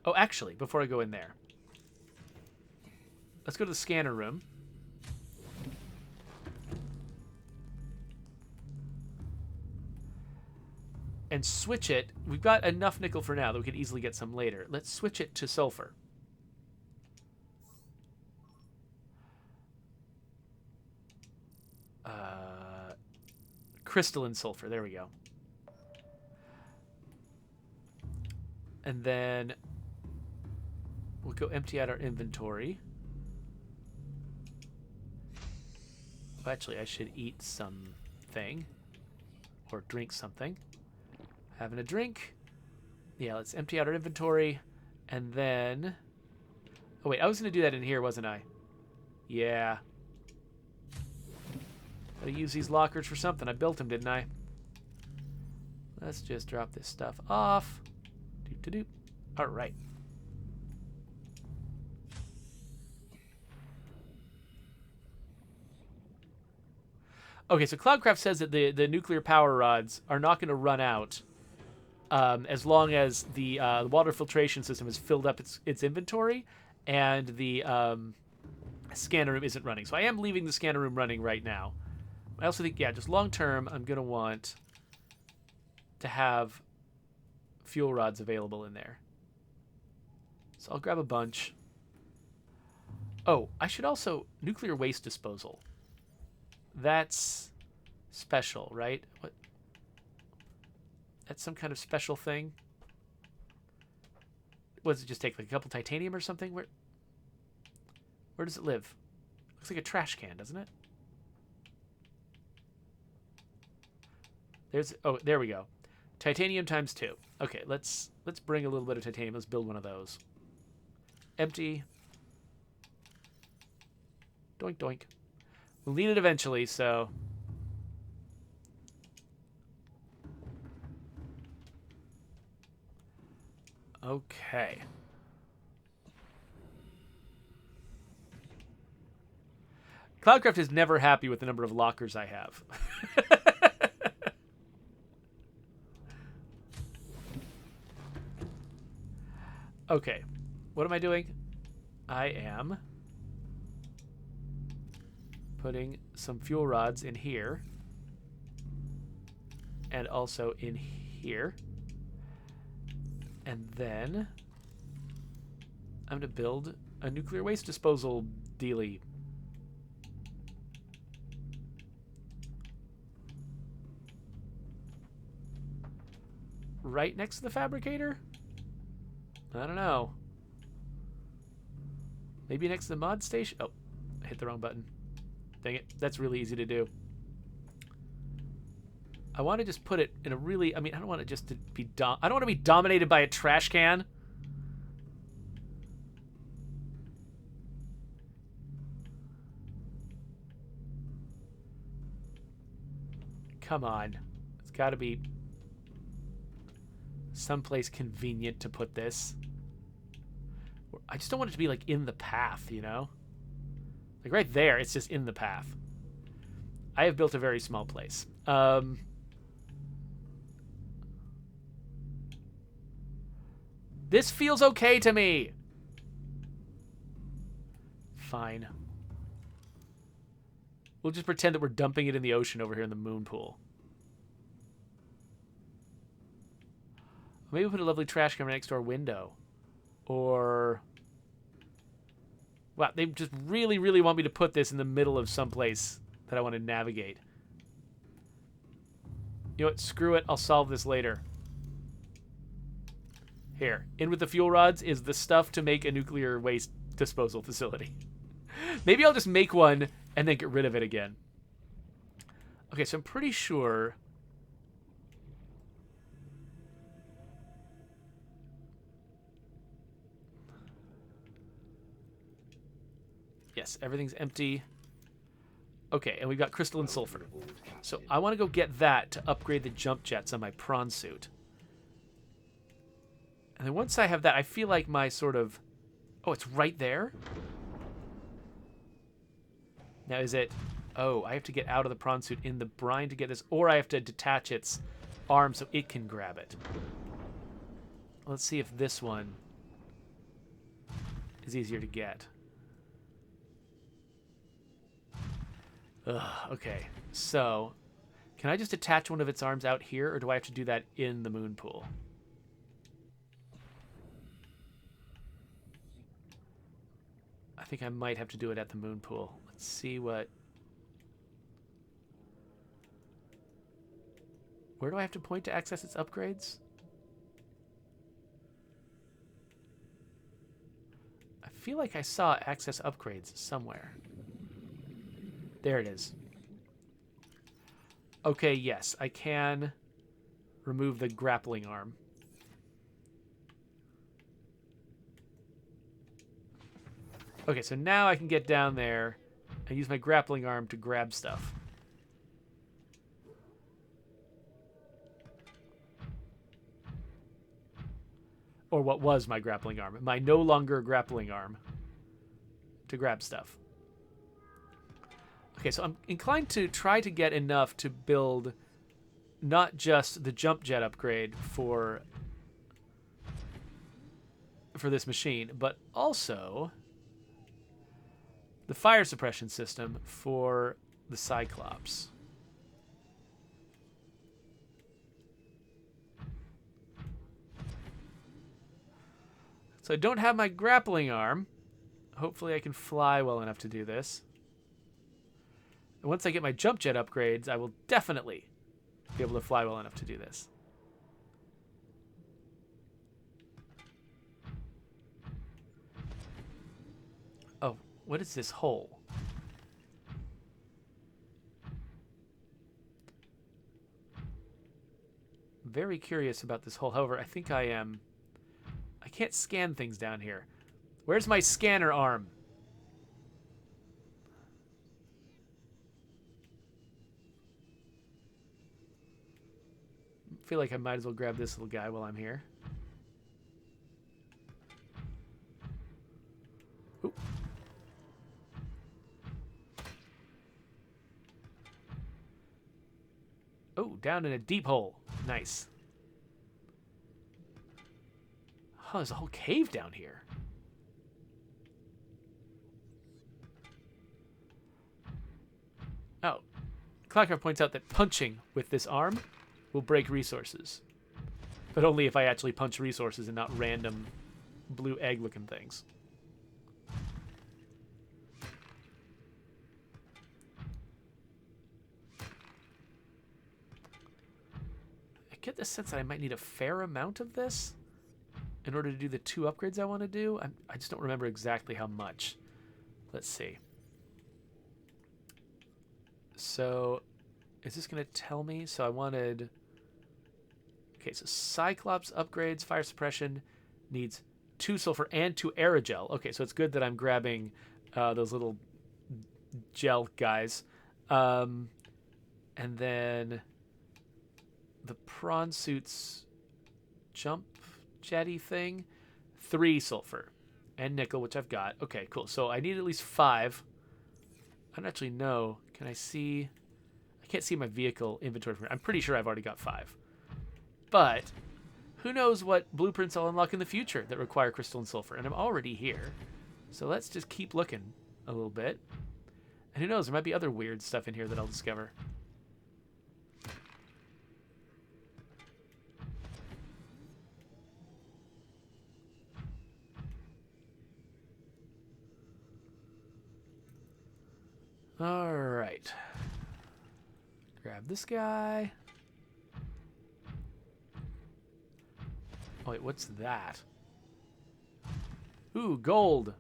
Oh, actually, before I go in there, let's go to the scanner room. And switch it. We've got enough nickel for now that we could easily get some later. Let's switch it to sulfur. Crystalline sulfur. There we go. And then we'll go empty out our inventory. Oh, actually, I should eat something. Or drink something. Having a drink. Yeah, let's empty out our inventory. And then... Oh, wait, I was going to do that in here, wasn't I? Yeah. Gotta use these lockers for something. I built them, didn't I? Let's just drop this stuff off. Doop-de-doop. All right. Okay, so Cloudcraft says that the nuclear power rods are not going to run out as long as the water filtration system has filled up its inventory and the scanner room isn't running. So I am leaving the scanner room running right now. I also think, yeah, just long term, I'm going to want to have fuel rods available in there. So I'll grab a bunch. Oh, I should also... Nuclear waste disposal. That's special, right? What? That's some kind of special thing? What does it just take? Like a couple titanium or something? Where does it live? Looks like a trash can, doesn't it? There's... Oh, there we go. Titanium times 2. Okay, let's bring a little bit of titanium. Let's build one of those. Empty. Doink, doink. We'll need it eventually, so... Okay. Cloudcraft is never happy with the number of lockers I have. Okay. What am I doing? I am putting some fuel rods in here and also in here. And then I'm going to build a nuclear waste disposal dealie. Right next to the fabricator? I don't know. Maybe next to the mod station? Oh, I hit the wrong button. Dang it. That's really easy to do. I want to just put it in a really... I mean, I don't want it just to be... I don't want to be dominated by a trash can. Come on. It's got to be someplace convenient to put this. I just don't want it to be, like, in the path, you know? Like, right there, it's just in the path. I have built a very small place. This feels okay to me. Fine. We'll just pretend that we're dumping it in the ocean over here in the moon pool. Maybe we'll put a lovely trash can right next to our window. Or... Wow, they just really, really want me to put this in the middle of someplace that I want to navigate. You know what? Screw it. I'll solve this later. Here. In with the fuel rods is the stuff to make a nuclear waste disposal facility. Maybe I'll just make one and then get rid of it again. Okay, so I'm pretty sure... Yes, everything's empty. Okay, and we've got crystalline sulfur. So I want to go get that to upgrade the jump jets on my prawn suit. And then once I have that, I feel like my sort of... Oh, it's right there? Now is it... Oh, I have to get out of the prawn suit in the brine to get this, or I have to detach its arm so it can grab it. Let's see if this one is easier to get. Ugh, okay, so can I just attach one of its arms out here, or do I have to do that in the moon pool? I think I might have to do it at the moon pool. Let's see what... Where do I have to point to access its upgrades? feel like I saw access upgrades somewhere. There it is. Okay, yes, I can remove the grappling arm. Okay, so now I can get down there and use my grappling arm to grab stuff. Or what was my grappling arm. My no longer grappling arm to grab stuff. Okay, so I'm inclined to try to get enough to build not just the jump jet upgrade for this machine, but also the fire suppression system for the Cyclops. So I don't have my grappling arm. Hopefully I can fly well enough to do this. And once I get my jump jet upgrades, I will definitely be able to fly well enough to do this. Oh, what is this hole? Very curious about this hole. However, I think I am... I can't scan things down here. Where's my scanner arm? I feel like I might as well grab this little guy while I'm here. Ooh. Oh, down in a deep hole. Nice. Oh, there's a whole cave down here. Oh. Clockcraft points out that punching with this arm will break resources. But only if I actually punch resources and not random blue egg-looking things. I get the sense that I might need a fair amount of this in order to do the 2 upgrades I want to do. I just don't remember exactly how much. Let's see. So, is this going to tell me? So I wanted... Okay, so Cyclops upgrades, fire suppression, needs 2 sulfur and 2 aerogel. Okay, so it's good that I'm grabbing those little gel guys. And then the prawn suit's jump jetty thing, 3 sulfur and nickel, which I've got. Okay, cool. So I need at least 5. I don't actually know. Can I see? I can't see my vehicle inventory. I'm pretty sure I've already got 5. But who knows what blueprints I'll unlock in the future that require crystal and sulfur. And I'm already here. So let's just keep looking a little bit. And who knows, there might be other weird stuff in here that I'll discover. All right. Grab this guy. Oh, wait, what's that? Ooh, gold.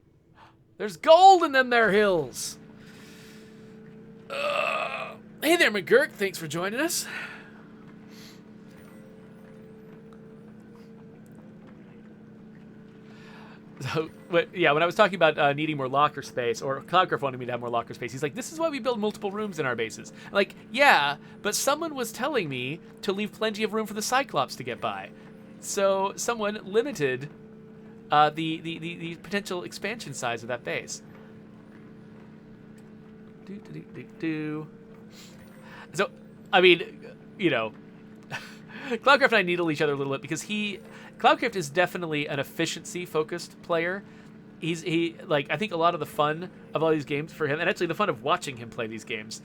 There's gold in them there hills. Hey there, McGurk. Thanks for joining us. So, yeah, when I was talking about needing more locker space, or Cloudcraft wanted me to have more locker space, he's like, this is why we build multiple rooms in our bases. I'm like, yeah, but someone was telling me to leave plenty of room for the Cyclops to get by. So someone limited the potential expansion size of that base. So, I mean, you know, Cloudcraft and I needle each other a little bit because Cloudcraft is definitely an efficiency-focused player. I think a lot of the fun of all these games for him, and actually the fun of watching him play these games,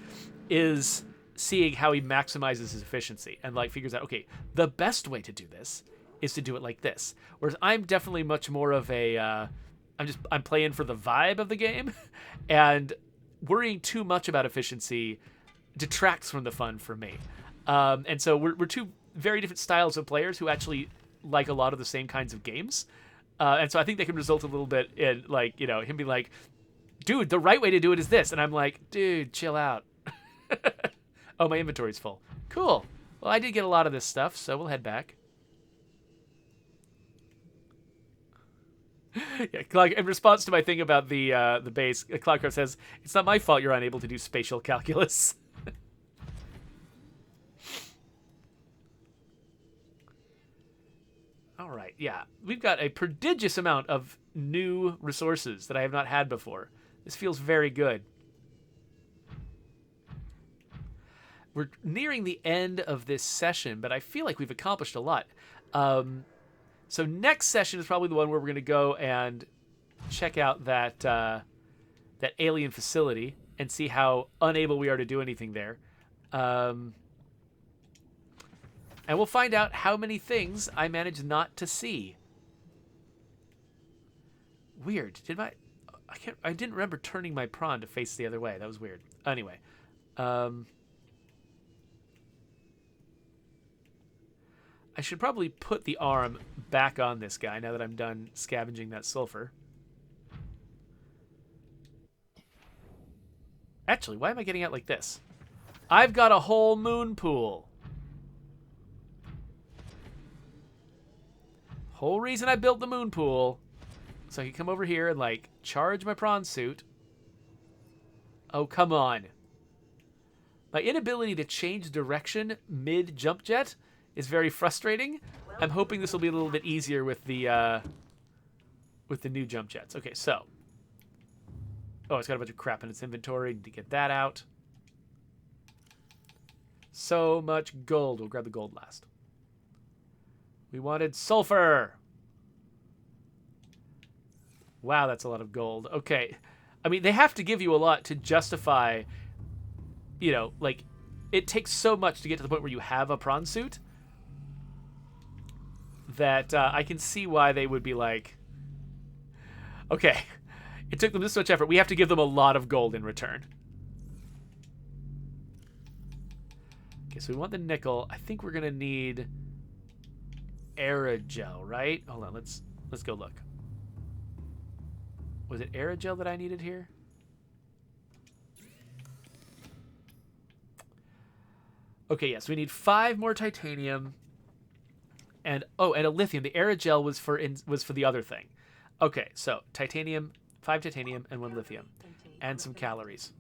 is seeing how he maximizes his efficiency and like figures out, okay, the best way to do this is to do it like this. Whereas I'm definitely much more of a, I'm playing for the vibe of the game, and worrying too much about efficiency detracts from the fun for me. And so we're two very different styles of players who actually like a lot of the same kinds of games. And so I think that can result a little bit in, like, him being like, dude, the right way to do it is this. And I'm like, dude, chill out. Oh, my inventory's full. Cool. Well, I did get a lot of this stuff, so we'll head back. Yeah, Clark, in response to my thing about the base, Clark says, it's not my fault you're unable to do spatial calculus. All right, yeah. We've got a prodigious amount of new resources that I have not had before. This feels very good. We're nearing the end of this session, but I feel like we've accomplished a lot. So next session is probably the one where we're going to go and check out that alien facility and see how unable we are to do anything there. And we'll find out how many things I managed not to see. Weird. I didn't remember turning my prawn to face the other way. That was weird. Anyway. I should probably put the arm back on this guy now that I'm done scavenging that sulfur. Actually, why am I getting out like this? I've got a whole moon pool. Whole reason I built the moon pool, so I can come over here and, like, charge my prawn suit. Oh, come on. My inability to change direction mid-jump jet is very frustrating. I'm hoping this will be a little bit easier with the new jump jets. Okay, so. Oh, it's got a bunch of crap in its inventory. Need to get that out. So much gold. We'll grab the gold last. We wanted sulfur. Wow, that's a lot of gold. Okay. I mean, they have to give you a lot to justify, like, it takes so much to get to the point where you have a prawn suit that I can see why they would be like, okay, it took them this much effort. We have to give them a lot of gold in return. Okay, so we want the nickel. I think we're going to need aerogel, right? Hold on, let's go look. Was it aerogel that I needed here? Okay, yes, we need 5 more titanium. And a lithium. The aerogel was for the other thing. Okay, so titanium, 5 titanium, and 1 lithium, and some calories.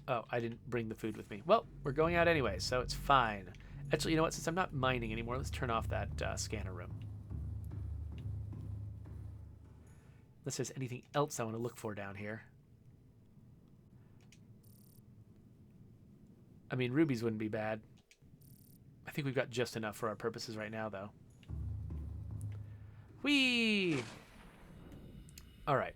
Oh, I didn't bring the food with me. Well, we're going out anyway, so it's fine. Actually, you know what? Since I'm not mining anymore, let's turn off that scanner room. Unless there's anything else I want to look for down here. I mean, rubies wouldn't be bad. I think we've got just enough for our purposes right now, though. Whee! All right.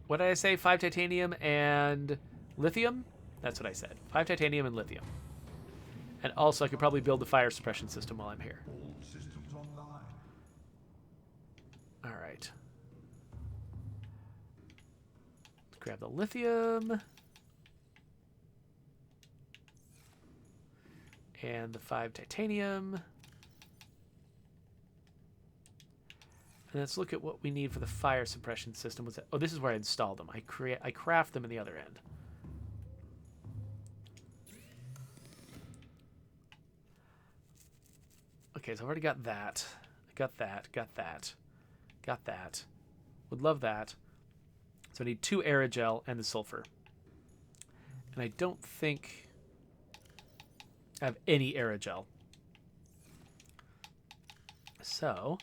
What did I say? 5 titanium and lithium? That's what I said. 5 titanium and lithium. And also, I could probably build the fire suppression system while I'm here. All systems online. All right. Let's grab the lithium. And the 5 titanium. And let's look at what we need for the fire suppression system. What's that? Oh, this is where I installed them. I craft them in the other end. Okay, so I've already got that. Got that. Would love that. So I need 2 aerogel and the sulfur. And I don't think I have any aerogel. So,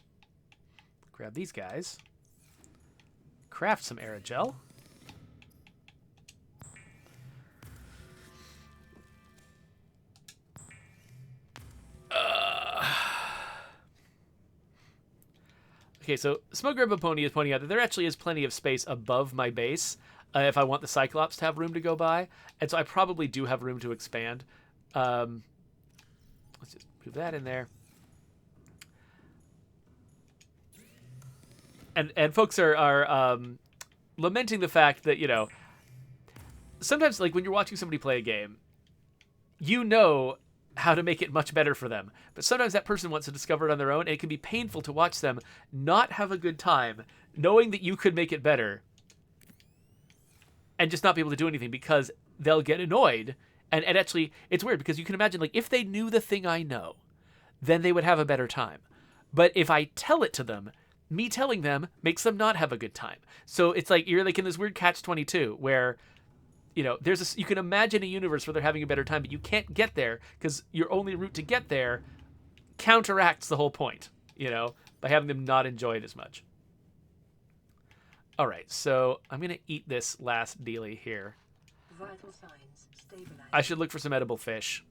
grab these guys. Craft some aerogel. Okay, so Smoke Grandpa Pony is pointing out that there actually is plenty of space above my base if I want the Cyclops to have room to go by. And so I probably do have room to expand. Let's just move that in there. And folks are lamenting the fact that, sometimes, like, when you're watching somebody play a game, how to make it much better for them. But sometimes that person wants to discover it on their own, and it can be painful to watch them not have a good time knowing that you could make it better and just not be able to do anything because they'll get annoyed. And actually, it's weird because you can imagine, like, if they knew the thing I know, then they would have a better time. But if I tell it to them, me telling them makes them not have a good time. So it's like you're like in this weird catch-22 where, you know, you can imagine a universe where they're having a better time, but you can't get there because your only route to get there counteracts the whole point, you know, by having them not enjoy it as much. All right, so I'm going to eat this last dealie here. Vital signs stabilized. I should look for some edible fish.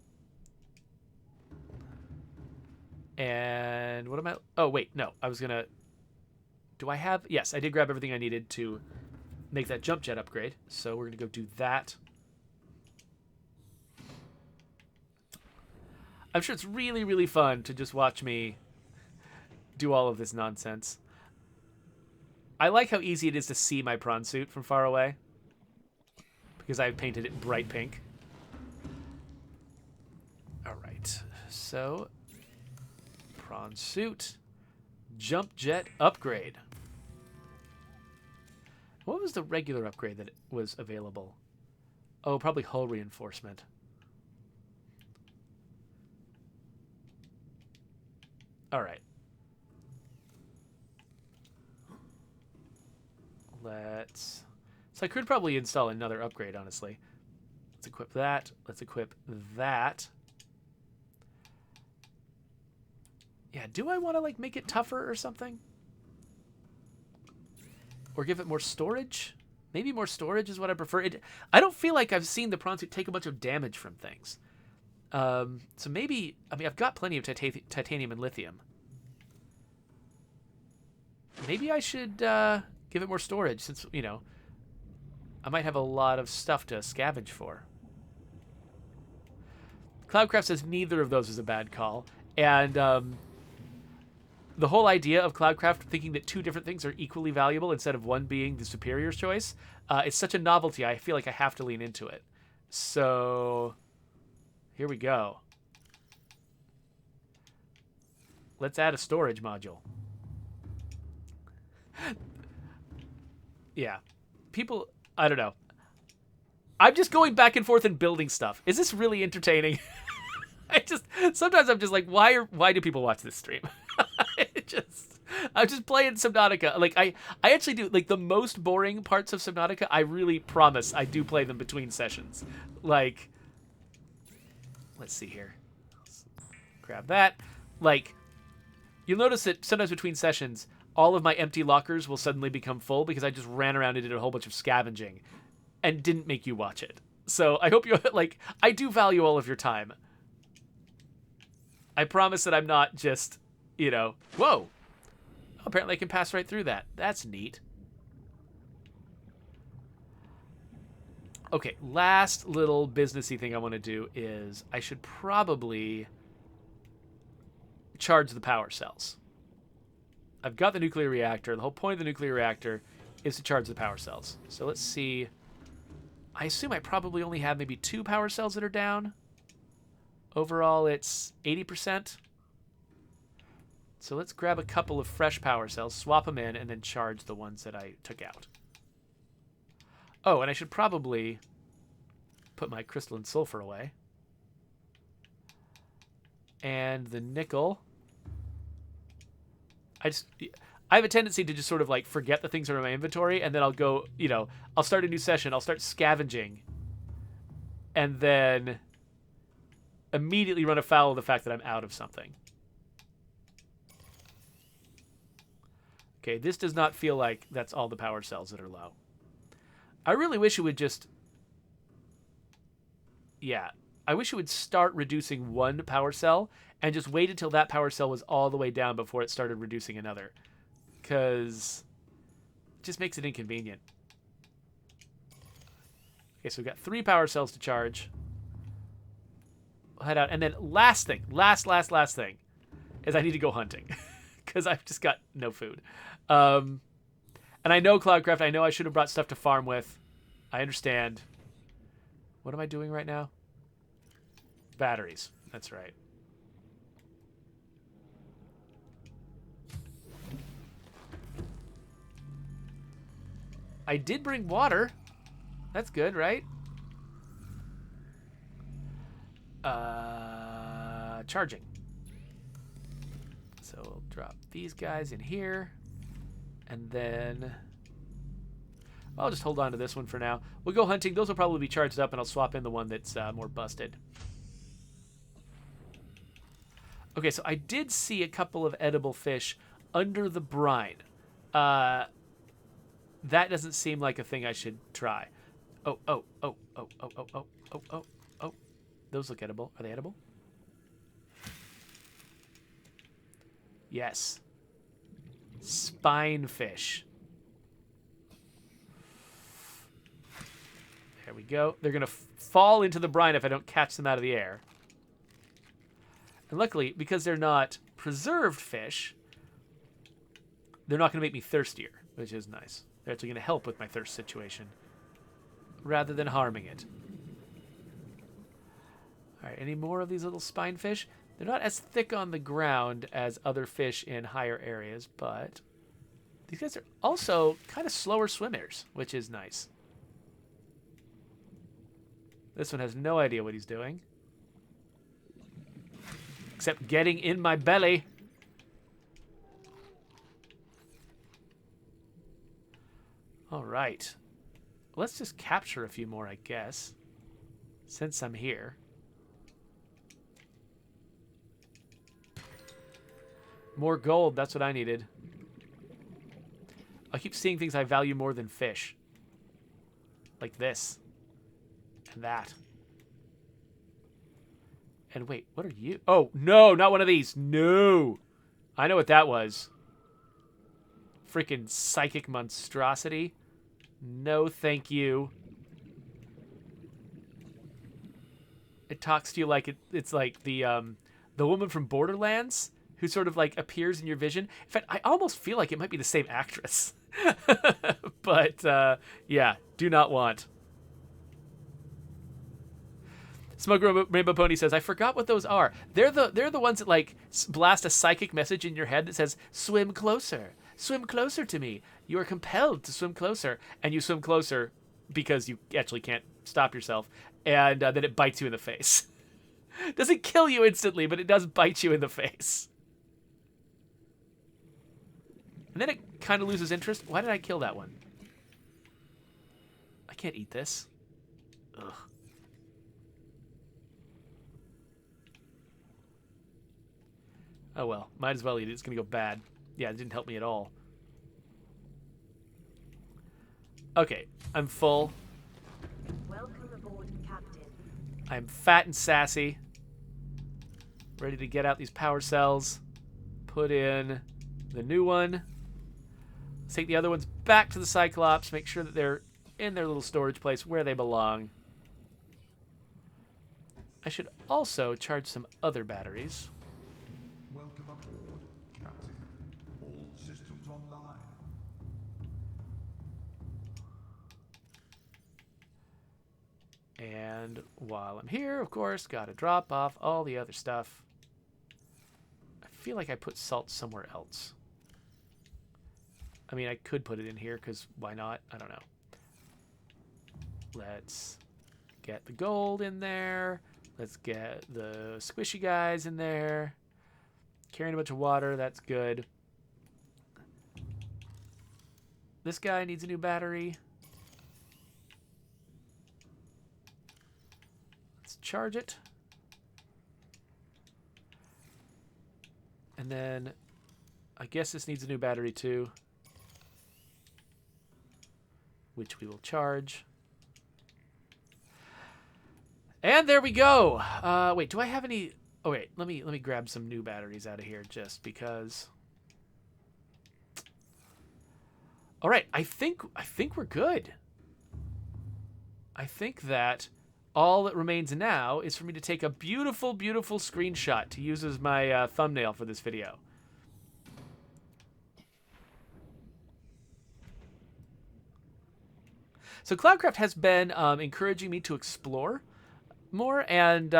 And what am I... Oh, wait, no. I was going to... Do I have... Yes, I did grab everything I needed to make that jump jet upgrade. So we're going to go do that. I'm sure it's really, really fun to just watch me do all of this nonsense. I like how easy it is to see my prawn suit from far away, because I've painted it bright pink. All right, so prawn suit, jump jet upgrade. What was the regular upgrade that was available? Oh, probably hull reinforcement. All right. So I could probably install another upgrade, honestly. Let's equip that. Let's equip that. Yeah, do I want to, like, make it tougher or something? Or give it more storage? Maybe more storage is what I prefer. I don't feel like I've seen the prawn suit take a bunch of damage from things. So maybe... I mean, I've got plenty of titanium and lithium. Maybe I should... give it more storage since, you know, I might have a lot of stuff to scavenge for. Cloudcraft says neither of those is a bad call. And the whole idea of Cloudcraft thinking that two different things are equally valuable instead of one being the superior choice, it's such a novelty. I feel like I have to lean into it. So here we go. Let's add a storage module. Yeah. People, I don't know. I'm just going back and forth and building stuff. Is this really entertaining? Sometimes I'm just like, why do people watch this stream? I'm just playing Subnautica. Like, I actually do, like, the most boring parts of Subnautica, I really promise I do play them between sessions. Like, let's see here. Let's grab that. Like, you'll notice that sometimes between sessions, all of my empty lockers will suddenly become full because I just ran around and did a whole bunch of scavenging and didn't make you watch it. So I hope you, like, I do value all of your time. I promise that I'm not just, you know, whoa. Apparently I can pass right through that. That's neat. Okay, last little businessy thing I want to do is I should probably charge the power cells. I've got the nuclear reactor. The whole point of the nuclear reactor is to charge the power cells. So let's see. I assume I probably only have maybe 2 power cells that are down. Overall, it's 80%. So let's grab a couple of fresh power cells, swap them in, and then charge the ones that I took out. Oh, and I should probably put my crystalline sulfur away. And the nickel... I have a tendency to just sort of like forget the things that are in my inventory, and then I'll go, you know, I'll start a new session, I'll start scavenging, and then immediately run afoul of the fact that I'm out of something. Okay, this does not feel like that's all the power cells that are low. I really wish it would just... Yeah, I wish it would start reducing one power cell and just wait until that power cell was all the way down before it started reducing another. Because it just makes it inconvenient. Okay, so we've got 3 power cells to charge. We'll head out. And then last thing, last thing, is I need to go hunting. Because I've just got no food. And I know, Cloudcraft, I know I should have brought stuff to farm with. I understand. What am I doing right now? Batteries. That's right. I did bring water. That's good, right? Charging. So we'll drop these guys in here. And then I'll just hold on to this one for now. We'll go hunting. Those will probably be charged up, and I'll swap in the one that's more busted. Okay, so I did see a couple of edible fish under the brine. That doesn't seem like a thing I should try. Oh. Those look edible. Are they edible? Yes. Spinefish. There we go. They're going to fall into the brine if I don't catch them out of the air. And luckily, because they're not preserved fish, they're not going to make me thirstier, which is nice. They're actually going to help with my thirst situation rather than harming it. All right, any more of these little spinefish? They're not as thick on the ground as other fish in higher areas, but these guys are also kind of slower swimmers, which is nice. This one has no idea what he's doing, except getting in my belly. All right. Let's just capture a few more, I guess, since I'm here. More gold, that's what I needed. I keep seeing things I value more than fish. Like this. And that. And wait, what are you? Oh, no, not one of these. No. I know what that was. Freaking psychic monstrosity. No, thank you. It talks to you like it's like the woman from Borderlands who sort of like appears in your vision. In fact, I almost feel like it might be the same actress. But yeah, do not want. Smoke Rainbow Pony says, I forgot what those are. They're the ones that like blast a psychic message in your head that says, swim closer. Swim closer to me. You are compelled to swim closer. And you swim closer because you actually can't stop yourself. And then it bites you in the face. Doesn't kill you instantly, but it does bite you in the face. And then it kind of loses interest. Why did I kill that one? I can't eat this. Ugh. Oh well, might as well eat it. It's going to go bad. Yeah, it didn't help me at all. Okay, I'm full. Welcome aboard, Captain. I'm fat and sassy. Ready to get out these power cells. Put in the new one. Let's take the other ones back to the Cyclops. Make sure that they're in their little storage place where they belong. I should also charge some other batteries. Welcome aboard, Captain. All systems online. And while I'm here, of course, gotta drop off all the other stuff. I feel like I put salt somewhere else. I mean, I could put it in here, because why not? I don't know. Let's get the gold in there. Let's get the squishy guys in there. Carrying a bunch of water, that's good. This guy needs a new battery. Let's charge it. And then I guess this needs a new battery too, which we will charge. And there we go. Wait, do I have any? Oh wait, let me grab some new batteries out of here just because. All right, I think we're good. I think that all that remains now is for me to take a beautiful, beautiful screenshot to use as my thumbnail for this video. So Cloudcraft has been encouraging me to explore more, and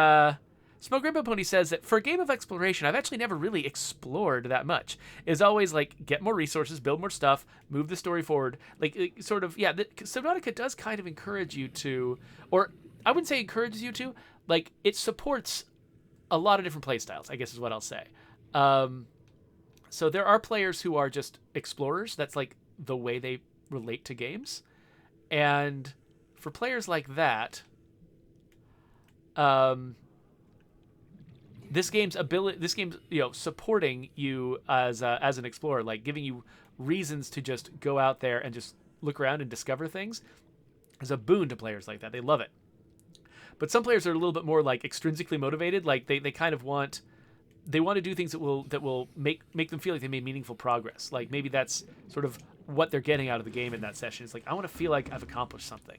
Smoke Rainbow Pony says that for a game of exploration, I've actually never really explored that much. It's always like get more resources, build more stuff, move the story forward. Like sort of, yeah. Subnautica does kind of encourage you to, or I wouldn't say encourages you to. Like it supports a lot of different play styles, I guess is what I'll say. So there are players who are just explorers. That's like the way they relate to games, and for players like that. This game's supporting you as an explorer, like giving you reasons to just go out there and just look around and discover things, is a boon to players like that. They love it. But some players are a little bit more like extrinsically motivated, like they kind of want to do things that will make them feel like they made meaningful progress. Like maybe that's sort of what they're getting out of the game in that session. It's like I want to feel like I've accomplished something.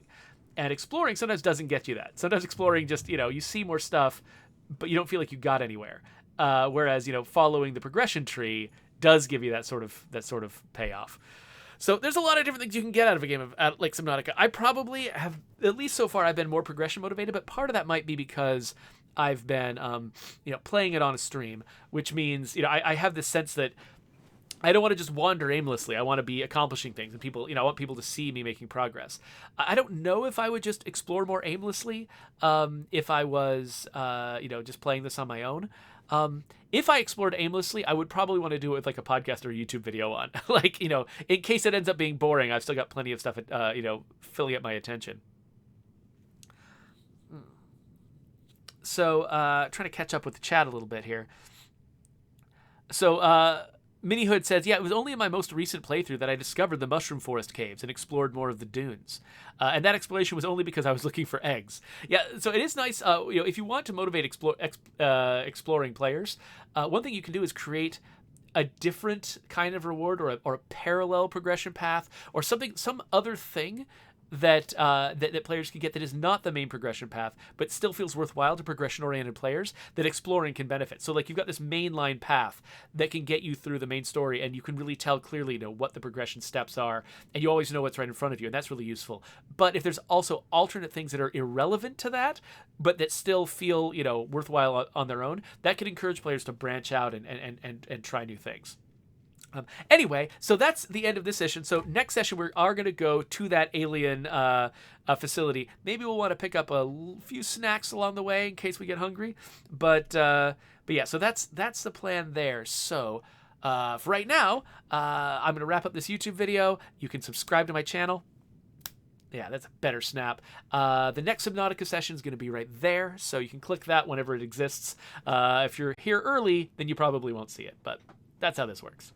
And exploring sometimes doesn't get you that. Sometimes exploring just, you see more stuff, but you don't feel like you got anywhere. Whereas, following the progression tree does give you that sort of payoff. So there's a lot of different things you can get out of a game like Subnautica. I probably have, at least so far, I've been more progression motivated, but part of that might be because I've been, playing it on a stream, which means, I have this sense that I don't want to just wander aimlessly. I want to be accomplishing things, and people, I want people to see me making progress. I don't know if I would just explore more aimlessly if I was, just playing this on my own. If I explored aimlessly, I would probably want to do it with like a podcast or a YouTube video on, like, in case it ends up being boring, I've still got plenty of stuff, filling up my attention. So, trying to catch up with the chat a little bit here. So, Mini Hood says, yeah, it was only in my most recent playthrough that I discovered the Mushroom Forest caves and explored more of the dunes. And that exploration was only because I was looking for eggs. Yeah, so it is nice, if you want to motivate exploring players, one thing you can do is create a different kind of reward or a parallel progression path or some other thing that players can get that is not the main progression path, but still feels worthwhile to progression-oriented players that exploring can benefit. So, like, you've got this mainline path that can get you through the main story, and you can really tell clearly, what the progression steps are, and you always know what's right in front of you, and that's really useful. But if there's also alternate things that are irrelevant to that, but that still feel, worthwhile on their own, that can encourage players to branch out and try new things. Anyway, so that's the end of this session. So next session, we are going to go to that alien facility. Maybe we'll want to pick up a few snacks along the way in case we get hungry. But yeah, so that's the plan there. So for right now, I'm going to wrap up this YouTube video. You can subscribe to my channel. Yeah, that's a better snap. The next Subnautica session is going to be right there, so you can click that whenever it exists. If you're here early, then you probably won't see it, but that's how this works.